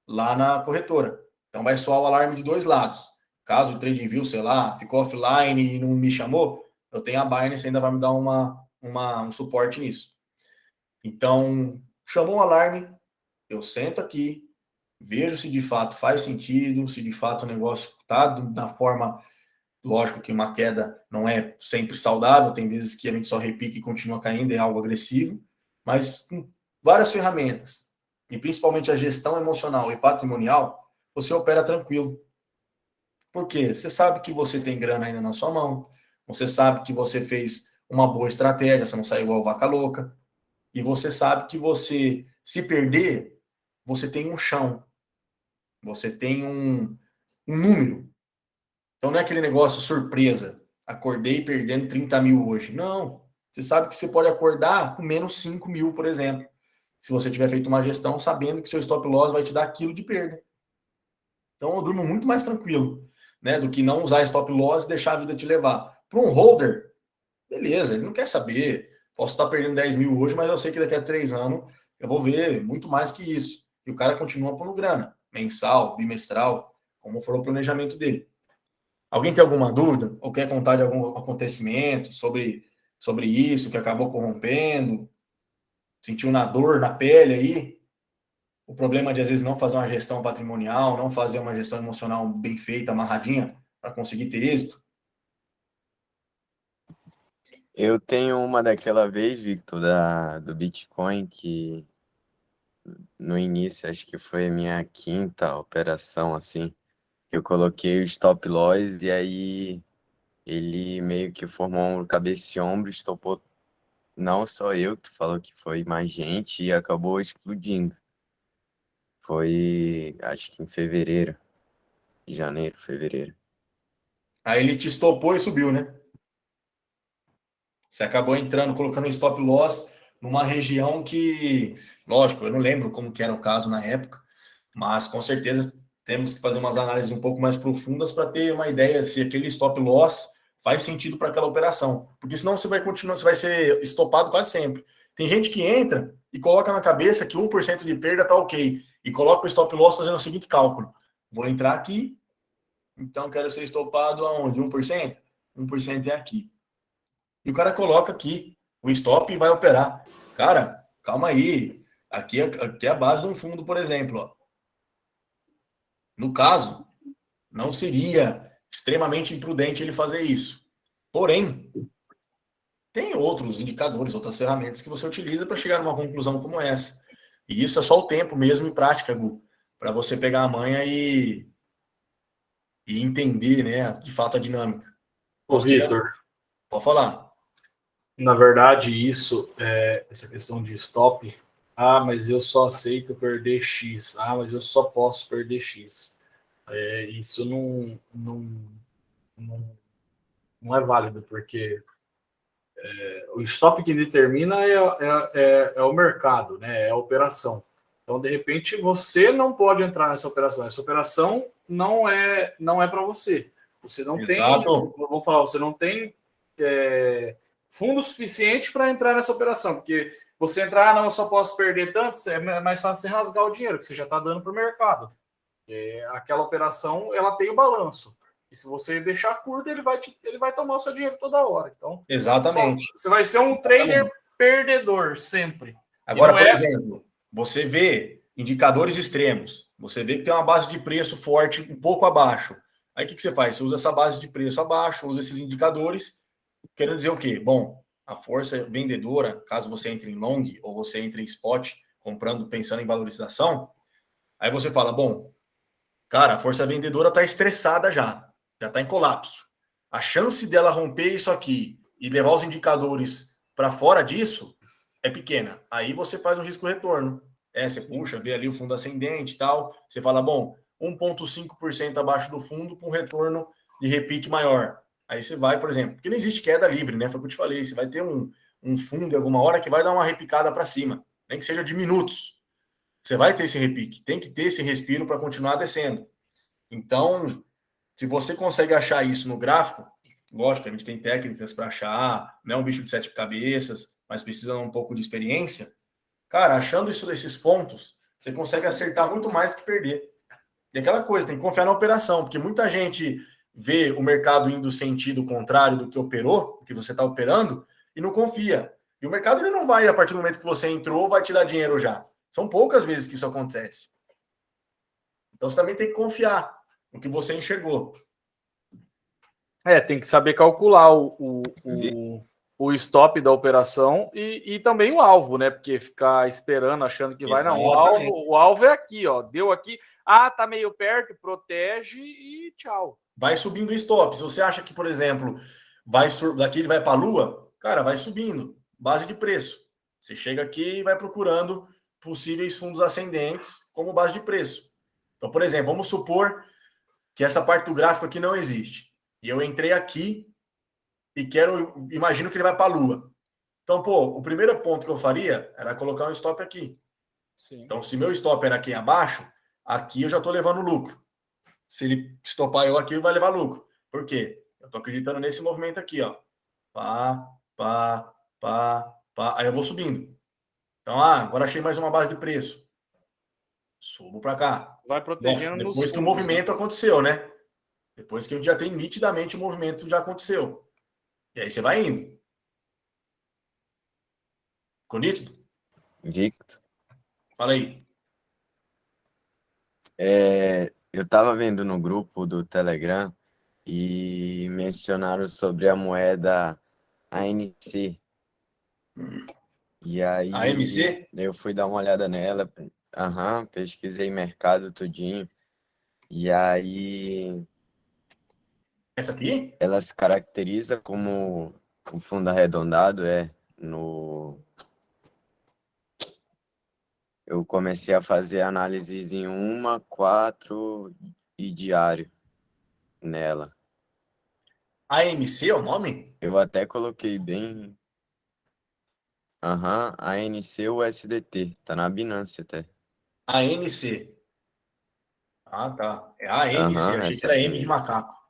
Speaker 1: lá na corretora. Então vai soar o alarme de dois lados. Caso o TradingView, sei lá, ficou offline e não me chamou, eu tenho a Binance, ainda vai me dar um suporte nisso. Então, chamou o alarme, eu sento aqui, vejo se de fato faz sentido, se de fato o negócio está da forma. Lógico que uma queda não é sempre saudável, tem vezes que a gente só repique e continua caindo, é algo agressivo, mas com várias ferramentas, e principalmente a gestão emocional e patrimonial, você opera tranquilo. Por quê? Você sabe que você tem grana ainda na sua mão, você sabe que você fez uma boa estratégia, você não sai igual vaca louca, e você sabe que você, se perder, você tem um chão, você tem um número. Então não é aquele negócio surpresa. Acordei perdendo 30 mil hoje. Não. Você sabe que você pode acordar com menos 5 mil, por exemplo. Se você tiver feito uma gestão sabendo que seu stop loss vai te dar aquilo de perda. Então eu durmo muito mais tranquilo, né? Do que não usar stop loss e deixar a vida te levar. Para um holder, beleza, ele não quer saber. Posso estar perdendo 10 mil hoje, mas eu sei que daqui a 3 anos eu vou ver muito mais que isso. E o cara continua pondo grana, mensal, bimestral, como for o planejamento dele. Alguém tem alguma dúvida? Ou quer contar de algum acontecimento sobre isso que acabou corrompendo? Sentiu na dor, na pele aí? O problema de, às vezes, não fazer uma gestão patrimonial, não fazer uma gestão emocional bem feita, amarradinha, para conseguir ter êxito?
Speaker 3: Eu tenho uma daquela vez, Victor, do Bitcoin, que no início acho que foi a minha quinta operação, assim. Eu coloquei o stop loss e aí ele meio que formou um cabeça e ombro, estopou não só eu, que tu falou que foi mais gente, e acabou explodindo. Foi, acho que em fevereiro, janeiro, fevereiro.
Speaker 1: Aí ele te estopou e subiu, né? Você acabou entrando, colocando um stop loss numa região que, lógico, eu não lembro como que era o caso na época, mas com certeza temos que fazer umas análises um pouco mais profundas para ter uma ideia se aquele stop loss faz sentido para aquela operação. Porque senão você vai continuar, você vai ser estopado quase sempre. Tem gente que entra e coloca na cabeça que 1% de perda tá ok. E coloca o stop loss fazendo o seguinte cálculo. Vou entrar aqui, então quero ser estopado aonde? 1%? 1% é aqui. E o cara coloca aqui o stop e vai operar. Cara, calma aí. Aqui é a base de um fundo, por exemplo. Ó. No caso, não seria extremamente imprudente ele fazer isso. Porém, tem outros indicadores, outras ferramentas que você utiliza para chegar numa conclusão como essa. E isso é só o tempo mesmo e prática, Gu, para você pegar a manha e entender, né, de fato a dinâmica.
Speaker 2: Ô, Vitor,
Speaker 1: pode falar.
Speaker 2: Na verdade, essa questão de stop, mas eu só aceito perder X, mas eu só posso perder X. Isso não é válido, porque o stop que determina é o mercado, né? É a operação. Então, de repente, você não pode entrar nessa operação. Essa operação não é para você. Você não
Speaker 1: Exato.
Speaker 2: tem, vamos falar, você não tem fundo suficiente para entrar nessa operação, porque você entrar, não, eu só posso perder tanto, é mais fácil você rasgar o dinheiro, que você já está dando para o mercado. Aquela operação, ela tem o balanço. E se você deixar curto, ele vai tomar o seu dinheiro toda hora. Então,
Speaker 1: exatamente.
Speaker 2: Você vai ser um trader perdedor sempre.
Speaker 1: Agora, por exemplo, você vê indicadores extremos. Você vê que tem uma base de preço forte um pouco abaixo. Aí o que você faz? Você usa essa base de preço abaixo, usa esses indicadores, querendo dizer o quê? Bom, a força vendedora, caso você entre em long ou você entre em spot, comprando, pensando em valorização, aí você fala, bom, cara, a força vendedora está estressada já está em colapso. A chance dela romper isso aqui e levar os indicadores para fora disso é pequena. Aí você faz um risco-retorno. Você puxa, vê ali o fundo ascendente e tal. Você fala, bom, 1,5% abaixo do fundo com retorno de repique maior. Aí você vai, por exemplo, porque não existe queda livre, né? Foi o que eu te falei. Você vai ter um fundo em alguma hora que vai dar uma repicada para cima, nem que seja de minutos. Você vai ter esse repique, tem que ter esse respiro para continuar descendo. Então, se você consegue achar isso no gráfico, lógico, a gente tem técnicas para achar, não é um bicho de 7 cabeças, mas precisa um pouco de experiência. Cara, achando isso desses pontos, você consegue acertar muito mais do que perder. E aquela coisa, tem que confiar na operação, porque muita gente vê o mercado indo sentido contrário do que operou, do que você está operando, e não confia. E o mercado ele não vai, a partir do momento que você entrou, vai te dar dinheiro já. São poucas vezes que isso acontece. Então você também tem que confiar no que você enxergou.
Speaker 2: Tem que saber calcular o stop da operação e também o alvo, né? Porque ficar esperando, achando que vai, não. O alvo é aqui, ó. Deu aqui. Ah, tá meio perto, protege e tchau.
Speaker 1: Vai subindo o stop. Se você acha que, por exemplo, daqui ele vai para a lua, cara, vai subindo. Base de preço. Você chega aqui e vai procurando possíveis fundos ascendentes como base de preço. Então, por exemplo, vamos supor que essa parte do gráfico aqui não existe. E eu entrei aqui e imagino que ele vai para a lua. Então, pô, o primeiro ponto que eu faria era colocar um stop aqui. Sim. Então, se meu stop era aqui abaixo, aqui eu já estou levando lucro. Se ele estopar eu aqui, vai levar lucro. Por quê? Eu estou acreditando nesse movimento aqui, ó. Pá, pá, pá, pá. Aí eu vou subindo. Então, agora achei mais uma base de preço. Subo para cá.
Speaker 2: Vai protegendo nos
Speaker 1: depois que o movimento aconteceu, né? Depois que já tem nitidamente o movimento já aconteceu. E aí você vai indo. Ficou nítido?
Speaker 3: Victor.
Speaker 1: Fala aí.
Speaker 3: Eu estava vendo no grupo do Telegram e mencionaram sobre a moeda ANC. E aí
Speaker 1: AMC?
Speaker 3: eu fui dar uma olhada nela, pesquisei mercado tudinho. E aí
Speaker 1: Essa aqui?
Speaker 3: ela se caracteriza como o fundo arredondado, eu comecei a fazer análises em 1, 4 e diário nela.
Speaker 1: AMC é o nome?
Speaker 3: Eu até coloquei bem. ANC USDT. Tá na Binance até.
Speaker 1: ANC. Ah, tá. É ANC. Achei que
Speaker 3: Essa
Speaker 1: era
Speaker 3: aqui
Speaker 1: M de
Speaker 3: mesmo.
Speaker 1: macaco.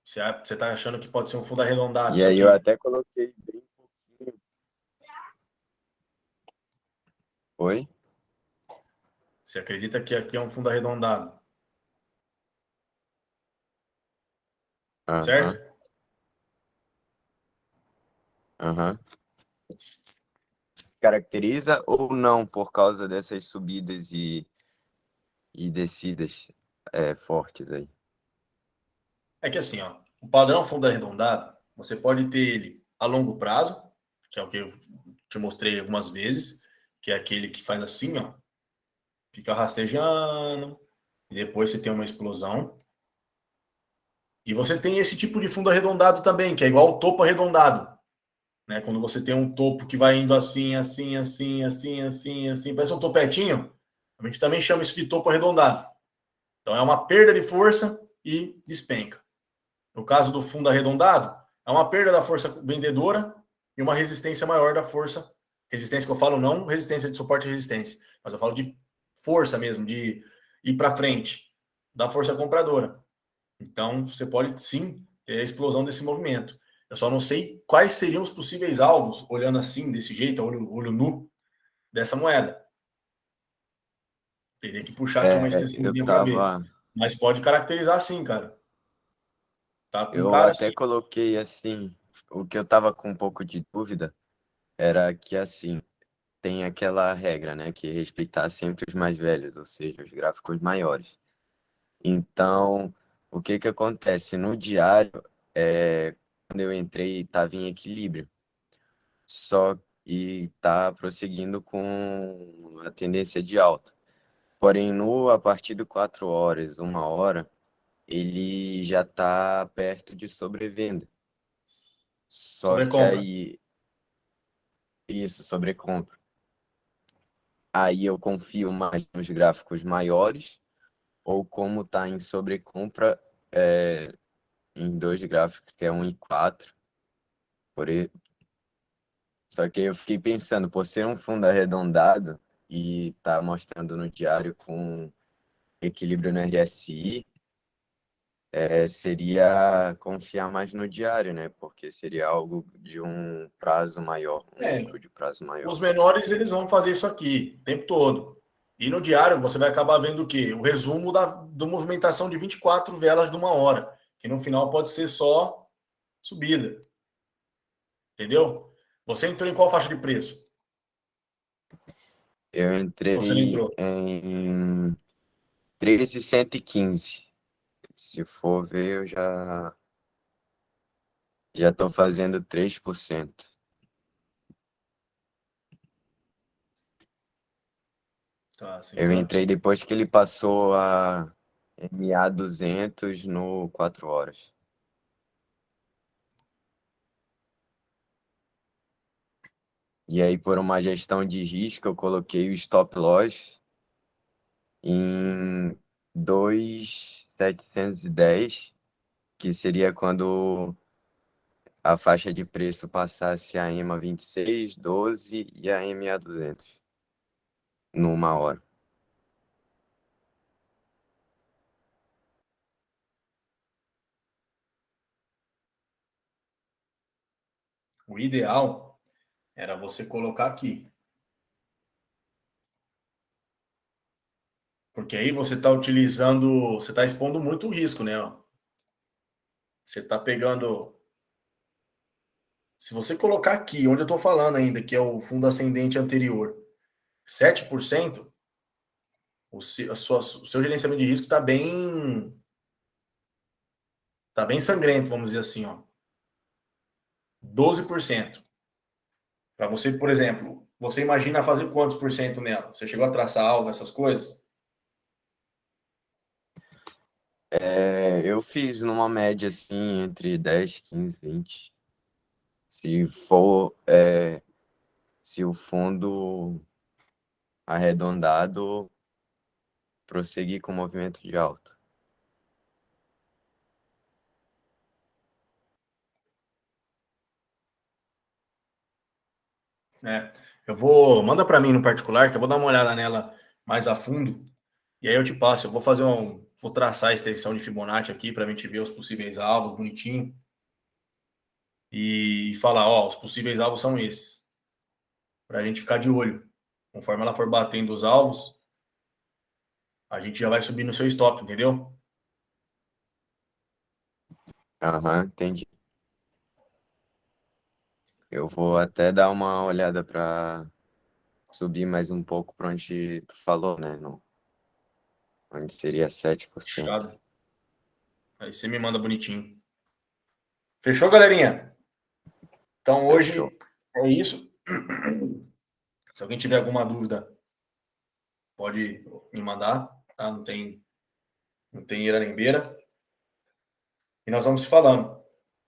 Speaker 1: Você tá achando que pode ser um fundo arredondado
Speaker 3: E
Speaker 1: isso
Speaker 3: aí eu
Speaker 1: aqui?
Speaker 3: até coloquei bem pouquinho. Oi?
Speaker 1: Você acredita que aqui é um fundo arredondado? Certo?
Speaker 3: Caracteriza ou não por causa dessas subidas e descidas fortes aí?
Speaker 1: É que assim, ó, o padrão fundo arredondado, você pode ter ele a longo prazo, que é o que eu te mostrei algumas vezes, que é aquele que faz assim, ó, fica rastejando, e depois você tem uma explosão. E você tem esse tipo de fundo arredondado também, que é igual o topo arredondado. Né? Quando você tem um topo que vai indo assim, assim, assim, assim, assim, assim, parece um topetinho, a gente também chama isso de topo arredondado. Então é uma perda de força e despenca. No caso do fundo arredondado, é uma perda da força vendedora e uma resistência maior da força. Resistência que eu falo, não resistência de suporte e resistência, mas eu falo de força mesmo, de ir para frente, da força compradora. Então, você pode sim ter a explosão desse movimento. Eu só não sei quais seriam os possíveis alvos, olhando assim, desse jeito, olho nu, dessa moeda. Teria que puxar aqui uma extensãozinha para ver. Mas pode caracterizar sim, cara. Tá com
Speaker 3: Eu
Speaker 1: cara
Speaker 3: até
Speaker 1: assim.
Speaker 3: coloquei assim, o que eu tava com um pouco de dúvida era que assim, tem aquela regra, né, que é respeitar sempre os mais velhos, ou seja, os gráficos maiores. Então, o que que acontece? No diário, quando eu entrei, estava em equilíbrio, só e tá prosseguindo com a tendência de alta. Porém, a partir de 4 horas, 1 hora, ele já está perto de sobrevenda. Só que
Speaker 1: Sobrecompra.
Speaker 3: aí, isso, sobrecompra. Aí eu confio mais nos gráficos maiores, ou como está em sobrecompra, em 2 gráficos, que é 1 e 4. Por aí. Só que eu fiquei pensando, por ser um fundo arredondado, e tá mostrando no diário com equilíbrio no RSI, seria confiar mais no diário, né? Porque seria algo de um prazo maior, um
Speaker 1: É,
Speaker 3: lucro de prazo maior.
Speaker 1: os menores eles vão fazer isso aqui o tempo todo. E no diário você vai acabar vendo o quê? O resumo da movimentação de 24 velas de uma hora, que no final pode ser só subida. Entendeu? Você entrou em qual faixa de preço?
Speaker 3: Eu
Speaker 1: Você não
Speaker 3: entrei
Speaker 1: entrou.
Speaker 3: em 13,115. Se for ver, eu já estou fazendo 3%.
Speaker 1: Tá, você
Speaker 3: Eu
Speaker 1: entrou
Speaker 3: entrei
Speaker 1: aqui.
Speaker 3: depois que ele passou a MA 200 no 4 horas. E aí, por uma gestão de risco, eu coloquei o stop loss em 2.710, que seria quando a faixa de preço passasse a EMA 26, 12 e a MA 200 numa hora.
Speaker 1: O ideal era você colocar aqui. Porque aí você está utilizando, você está expondo muito o risco, né? Você está pegando. Se você colocar aqui, onde eu estou falando ainda, que é o fundo ascendente anterior, 7%, o seu gerenciamento de risco tá bem sangrento, vamos dizer assim, ó. 12%. Para você, por exemplo, você imagina fazer quantos por cento nela? Você chegou a traçar alvo, essas coisas?
Speaker 3: Eu fiz numa média assim entre 10, 15, 20. Se for, se o fundo arredondado prosseguir com o movimento de alta.
Speaker 1: É. Manda para mim no particular, que eu vou dar uma olhada nela mais a fundo. E aí eu te passo, vou traçar a extensão de Fibonacci aqui para a gente ver os possíveis alvos, bonitinho. E falar, ó, os possíveis alvos são esses. Para a gente ficar de olho. Conforme ela for batendo os alvos, a gente já vai subir no seu stop, entendeu?
Speaker 3: Aham, entendi. Eu vou até dar uma olhada para subir mais um pouco para onde tu falou, né? Onde seria 7%.
Speaker 1: Fechado. Aí você me manda bonitinho. Fechou, galerinha? Então
Speaker 3: Fechou.
Speaker 1: hoje é isso. Se alguém tiver alguma dúvida, pode me mandar, tá? Não tem ira nem beira. E nós vamos se falando.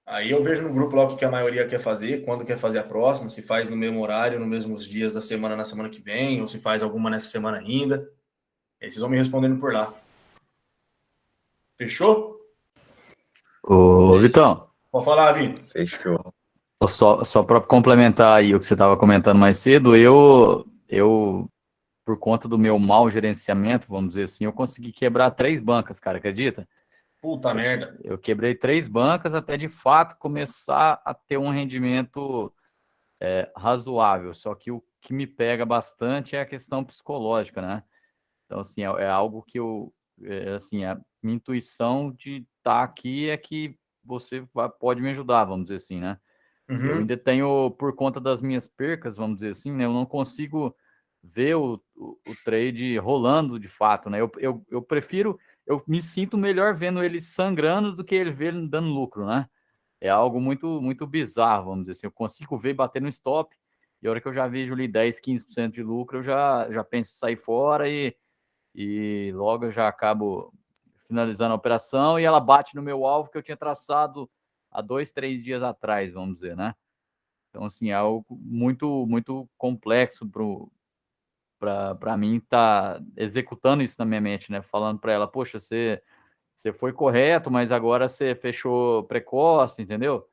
Speaker 1: Aí eu vejo no grupo lá o que a maioria quer fazer, quando quer fazer a próxima, se faz no mesmo horário, nos mesmos dias da semana, na semana que vem, ou se faz alguma nessa semana ainda. Aí vocês vão me respondendo por lá. Fechou?
Speaker 4: Ô, Vitão,
Speaker 1: Pode falar, Vini.
Speaker 3: Fechou.
Speaker 4: só para complementar aí o que você estava comentando mais cedo, eu, por conta do meu mau gerenciamento, vamos dizer assim, eu consegui quebrar 3 bancas, cara, acredita?
Speaker 1: Puta merda.
Speaker 4: Eu quebrei 3 bancas até de fato começar a ter um rendimento razoável. Só que o que me pega bastante é a questão psicológica, né? Então, assim, é algo que assim, a minha intuição de estar aqui é que você pode me ajudar, vamos dizer assim, né? Eu
Speaker 1: Uhum.
Speaker 4: ainda tenho, por conta das minhas percas, vamos dizer assim, né? Eu não consigo ver o trade rolando de fato, né? Eu prefiro, eu me sinto melhor vendo ele sangrando do que ele ver ele dando lucro, né? É algo muito, muito bizarro, vamos dizer assim. Eu consigo ver bater no stop, e a hora que eu já vejo ali 10, 15% de lucro, eu já penso em sair fora e logo eu já acabo finalizando a operação e ela bate no meu alvo que eu tinha traçado há 2, 3 dias atrás, vamos dizer, né? Então, assim, é algo muito, muito complexo para mim estar executando isso na minha mente, né? Falando para ela, poxa, você foi correto, mas agora você fechou precoce, entendeu?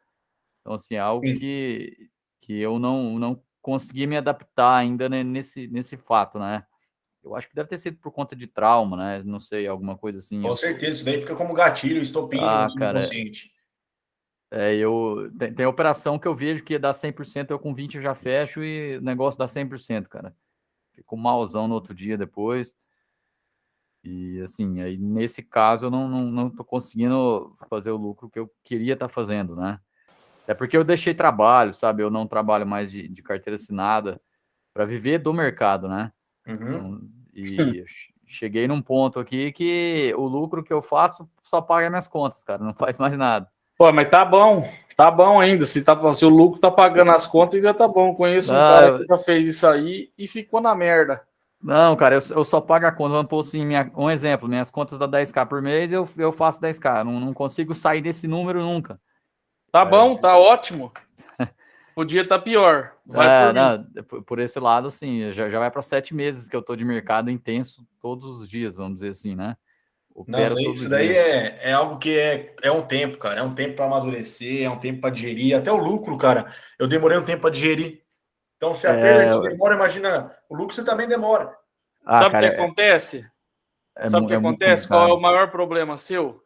Speaker 4: Então, assim, é algo
Speaker 1: Sim.
Speaker 4: que eu não consegui me adaptar ainda nesse fato, né? Eu acho que deve ter sido por conta de trauma, né? Não sei, alguma coisa assim.
Speaker 1: Com certeza, isso daí fica como gatilho, estopim no
Speaker 4: Cara,
Speaker 1: subconsciente.
Speaker 4: tem operação que eu vejo que ia dar 100%, eu com 20 eu já fecho e o negócio dá 100%, cara. Fico malzão no outro dia depois. E assim, aí nesse caso eu não tô conseguindo fazer o lucro que eu queria estar fazendo, né? É porque eu deixei trabalho, sabe? Eu não trabalho mais de carteira assinada para viver do mercado, né?
Speaker 1: Uhum.
Speaker 4: E cheguei num ponto aqui que o lucro que eu faço só paga minhas contas, cara, não faz mais nada.
Speaker 2: Pô, mas tá bom ainda. Se o lucro tá pagando as contas, já tá bom. Conheço um cara que já fez isso aí e ficou na merda.
Speaker 4: Não, cara, eu só pago a conta. Vamos pôr assim, um exemplo, minhas contas dá 10k por mês, eu faço 10k. Não consigo sair desse número nunca.
Speaker 2: Tá bom, tá ótimo. Podia estar pior. Vai por mim.
Speaker 4: Por esse lado, assim, já vai para 7 meses que eu tô de mercado intenso todos os dias, vamos dizer assim, né?
Speaker 1: Não, isso daí é algo que é um tempo, cara. É um tempo para amadurecer, é um tempo para digerir. Até o lucro, cara, eu demorei um tempo para digerir. Então, se a perda te demora, imagina, o lucro você também demora.
Speaker 2: Sabe o que acontece? Sabe o que acontece? Qual é o maior problema seu?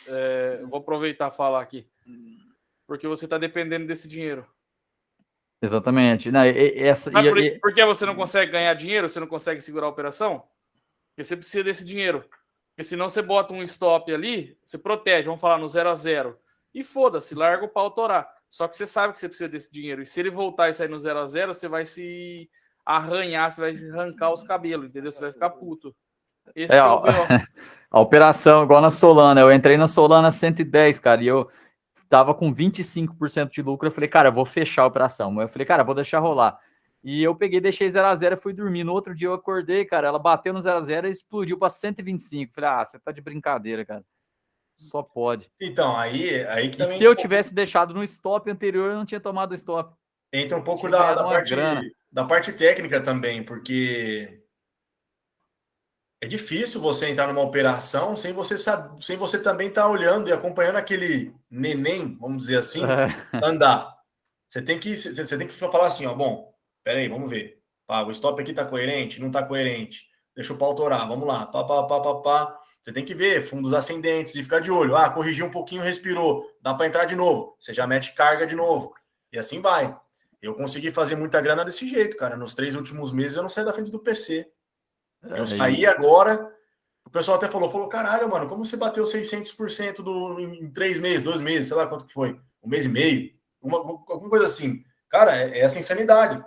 Speaker 2: Eu vou aproveitar e falar aqui. Porque você está dependendo desse dinheiro.
Speaker 4: Exatamente.
Speaker 2: Por que você não consegue ganhar dinheiro? Você não consegue segurar a operação? Porque você precisa desse dinheiro. Porque senão você bota um stop ali, você protege, vamos falar no 0 a 0. E foda-se, larga o pau torar. Só que você sabe que você precisa desse dinheiro. E se ele voltar e sair no 0 a 0, você vai se arranhar, você vai se arrancar os cabelos, entendeu? Você vai ficar puto. Esse é o B.O.
Speaker 4: A operação, igual na Solana. Eu entrei na Solana 110, cara, e eu tava com 25% de lucro. Eu falei, cara, eu vou fechar a operação. Eu falei, cara, vou deixar rolar. E eu peguei, deixei 0 a 0 e fui dormir. No outro dia eu acordei, cara, ela bateu no 0 a 0 e explodiu para 125. Falei, você tá de brincadeira, cara. Só pode.
Speaker 1: Então, aí que também...
Speaker 4: E se eu tivesse deixado no stop anterior, eu não tinha tomado o stop.
Speaker 1: Entra um pouco da parte técnica também, porque é difícil você entrar numa operação sem você também estar olhando e acompanhando aquele neném, vamos dizer assim, andar. Você tem que falar assim, ó, bom, peraí, vamos ver. O stop aqui tá coerente? Não tá coerente. Deixa o pau torar, vamos lá. Pá. Você tem que ver fundos ascendentes e ficar de olho. Corrigiu um pouquinho, respirou. Dá para entrar de novo. Você já mete carga de novo. E assim vai. Eu consegui fazer muita grana desse jeito, cara. Nos 3 últimos meses eu não saí da frente do PC. Eu saí agora. O pessoal até falou, caralho, mano, como você bateu 600% em 3 meses, 2 meses, sei lá quanto que foi, 1 mês e meio, alguma coisa assim. Cara, é essa insanidade.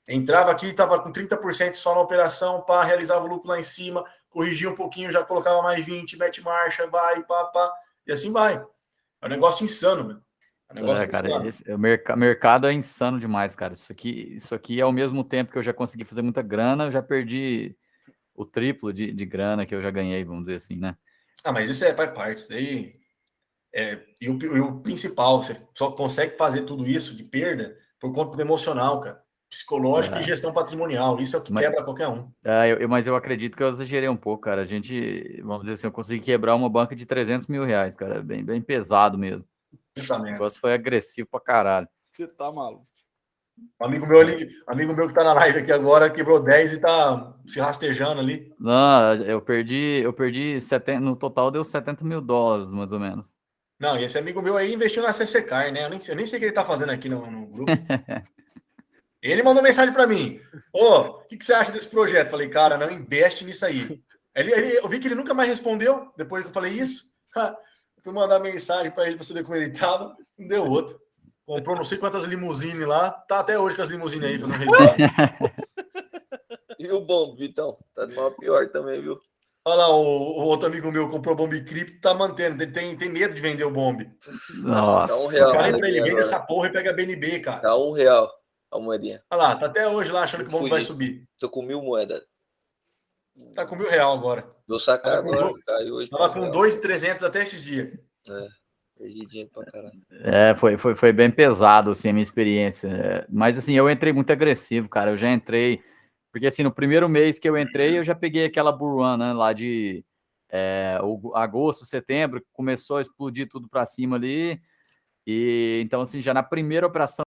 Speaker 1: Entrava aqui, tava com 30% só na operação, realizava o lucro lá em cima, corrigia um pouquinho, já colocava mais 20, mete marcha, vai, pá, e assim vai. É um negócio insano, velho.
Speaker 4: O mercado é insano demais, cara. Isso aqui, ao mesmo tempo que eu já consegui fazer muita grana, eu já perdi o triplo de grana que eu já ganhei, vamos dizer assim, né?
Speaker 1: Mas isso faz parte. Daí, e o principal, você só consegue fazer tudo isso de perda por conta do emocional, cara. Psicológico e gestão patrimonial. Isso é o que quebra qualquer um.
Speaker 4: Mas eu acredito que eu exagerei um pouco, cara. Vamos dizer assim, eu consegui quebrar uma banca de 300 mil reais, cara. Bem pesado mesmo. O negócio foi agressivo pra caralho.
Speaker 2: Você tá maluco.
Speaker 1: Amigo meu que tá na live aqui agora quebrou 10 e tá se rastejando ali.
Speaker 4: Não, eu perdi no total deu $70 mil, mais ou menos.
Speaker 1: Não, e esse amigo meu aí investiu na CCCAR, né? Eu nem sei o que ele tá fazendo aqui no grupo. Ele mandou mensagem para mim. O que você acha desse projeto? Falei, cara, não investe nisso aí. Eu vi que ele nunca mais respondeu depois que eu falei isso. Fui mandar mensagem para ele para saber como ele tava. Não deu outro. Comprou não sei quantas limusines lá. Tá até hoje com as limusines aí fazendo revisão.
Speaker 3: E o bombo, Vitão? Tá de mal pior também, viu?
Speaker 1: Olha lá, o outro amigo meu comprou bomba e cripto, tá mantendo. Ele tem medo de vender o bombe.
Speaker 4: Nossa.
Speaker 1: Tá R$1. Cara, pra ele vende essa porra e pega a BNB, cara.
Speaker 3: Tá R$1 a moedinha.
Speaker 1: Olha lá, tá até hoje lá achando que o bombe vai subir.
Speaker 3: Tô com 1.000 moedas.
Speaker 1: Tá com R$1.000 agora.
Speaker 3: Vou sacar agora. Caiu hoje.
Speaker 1: Tava com 2.300 até esses dias.
Speaker 3: Perdi dinheiro pra caralho.
Speaker 4: Foi bem pesado, assim, a minha experiência. Mas, assim, eu entrei muito agressivo, cara. Eu já entrei... Porque, assim, no primeiro mês que eu entrei, eu já peguei aquela bull run, né? Lá de agosto, setembro, começou a explodir tudo pra cima ali. E, então, assim, já na primeira operação,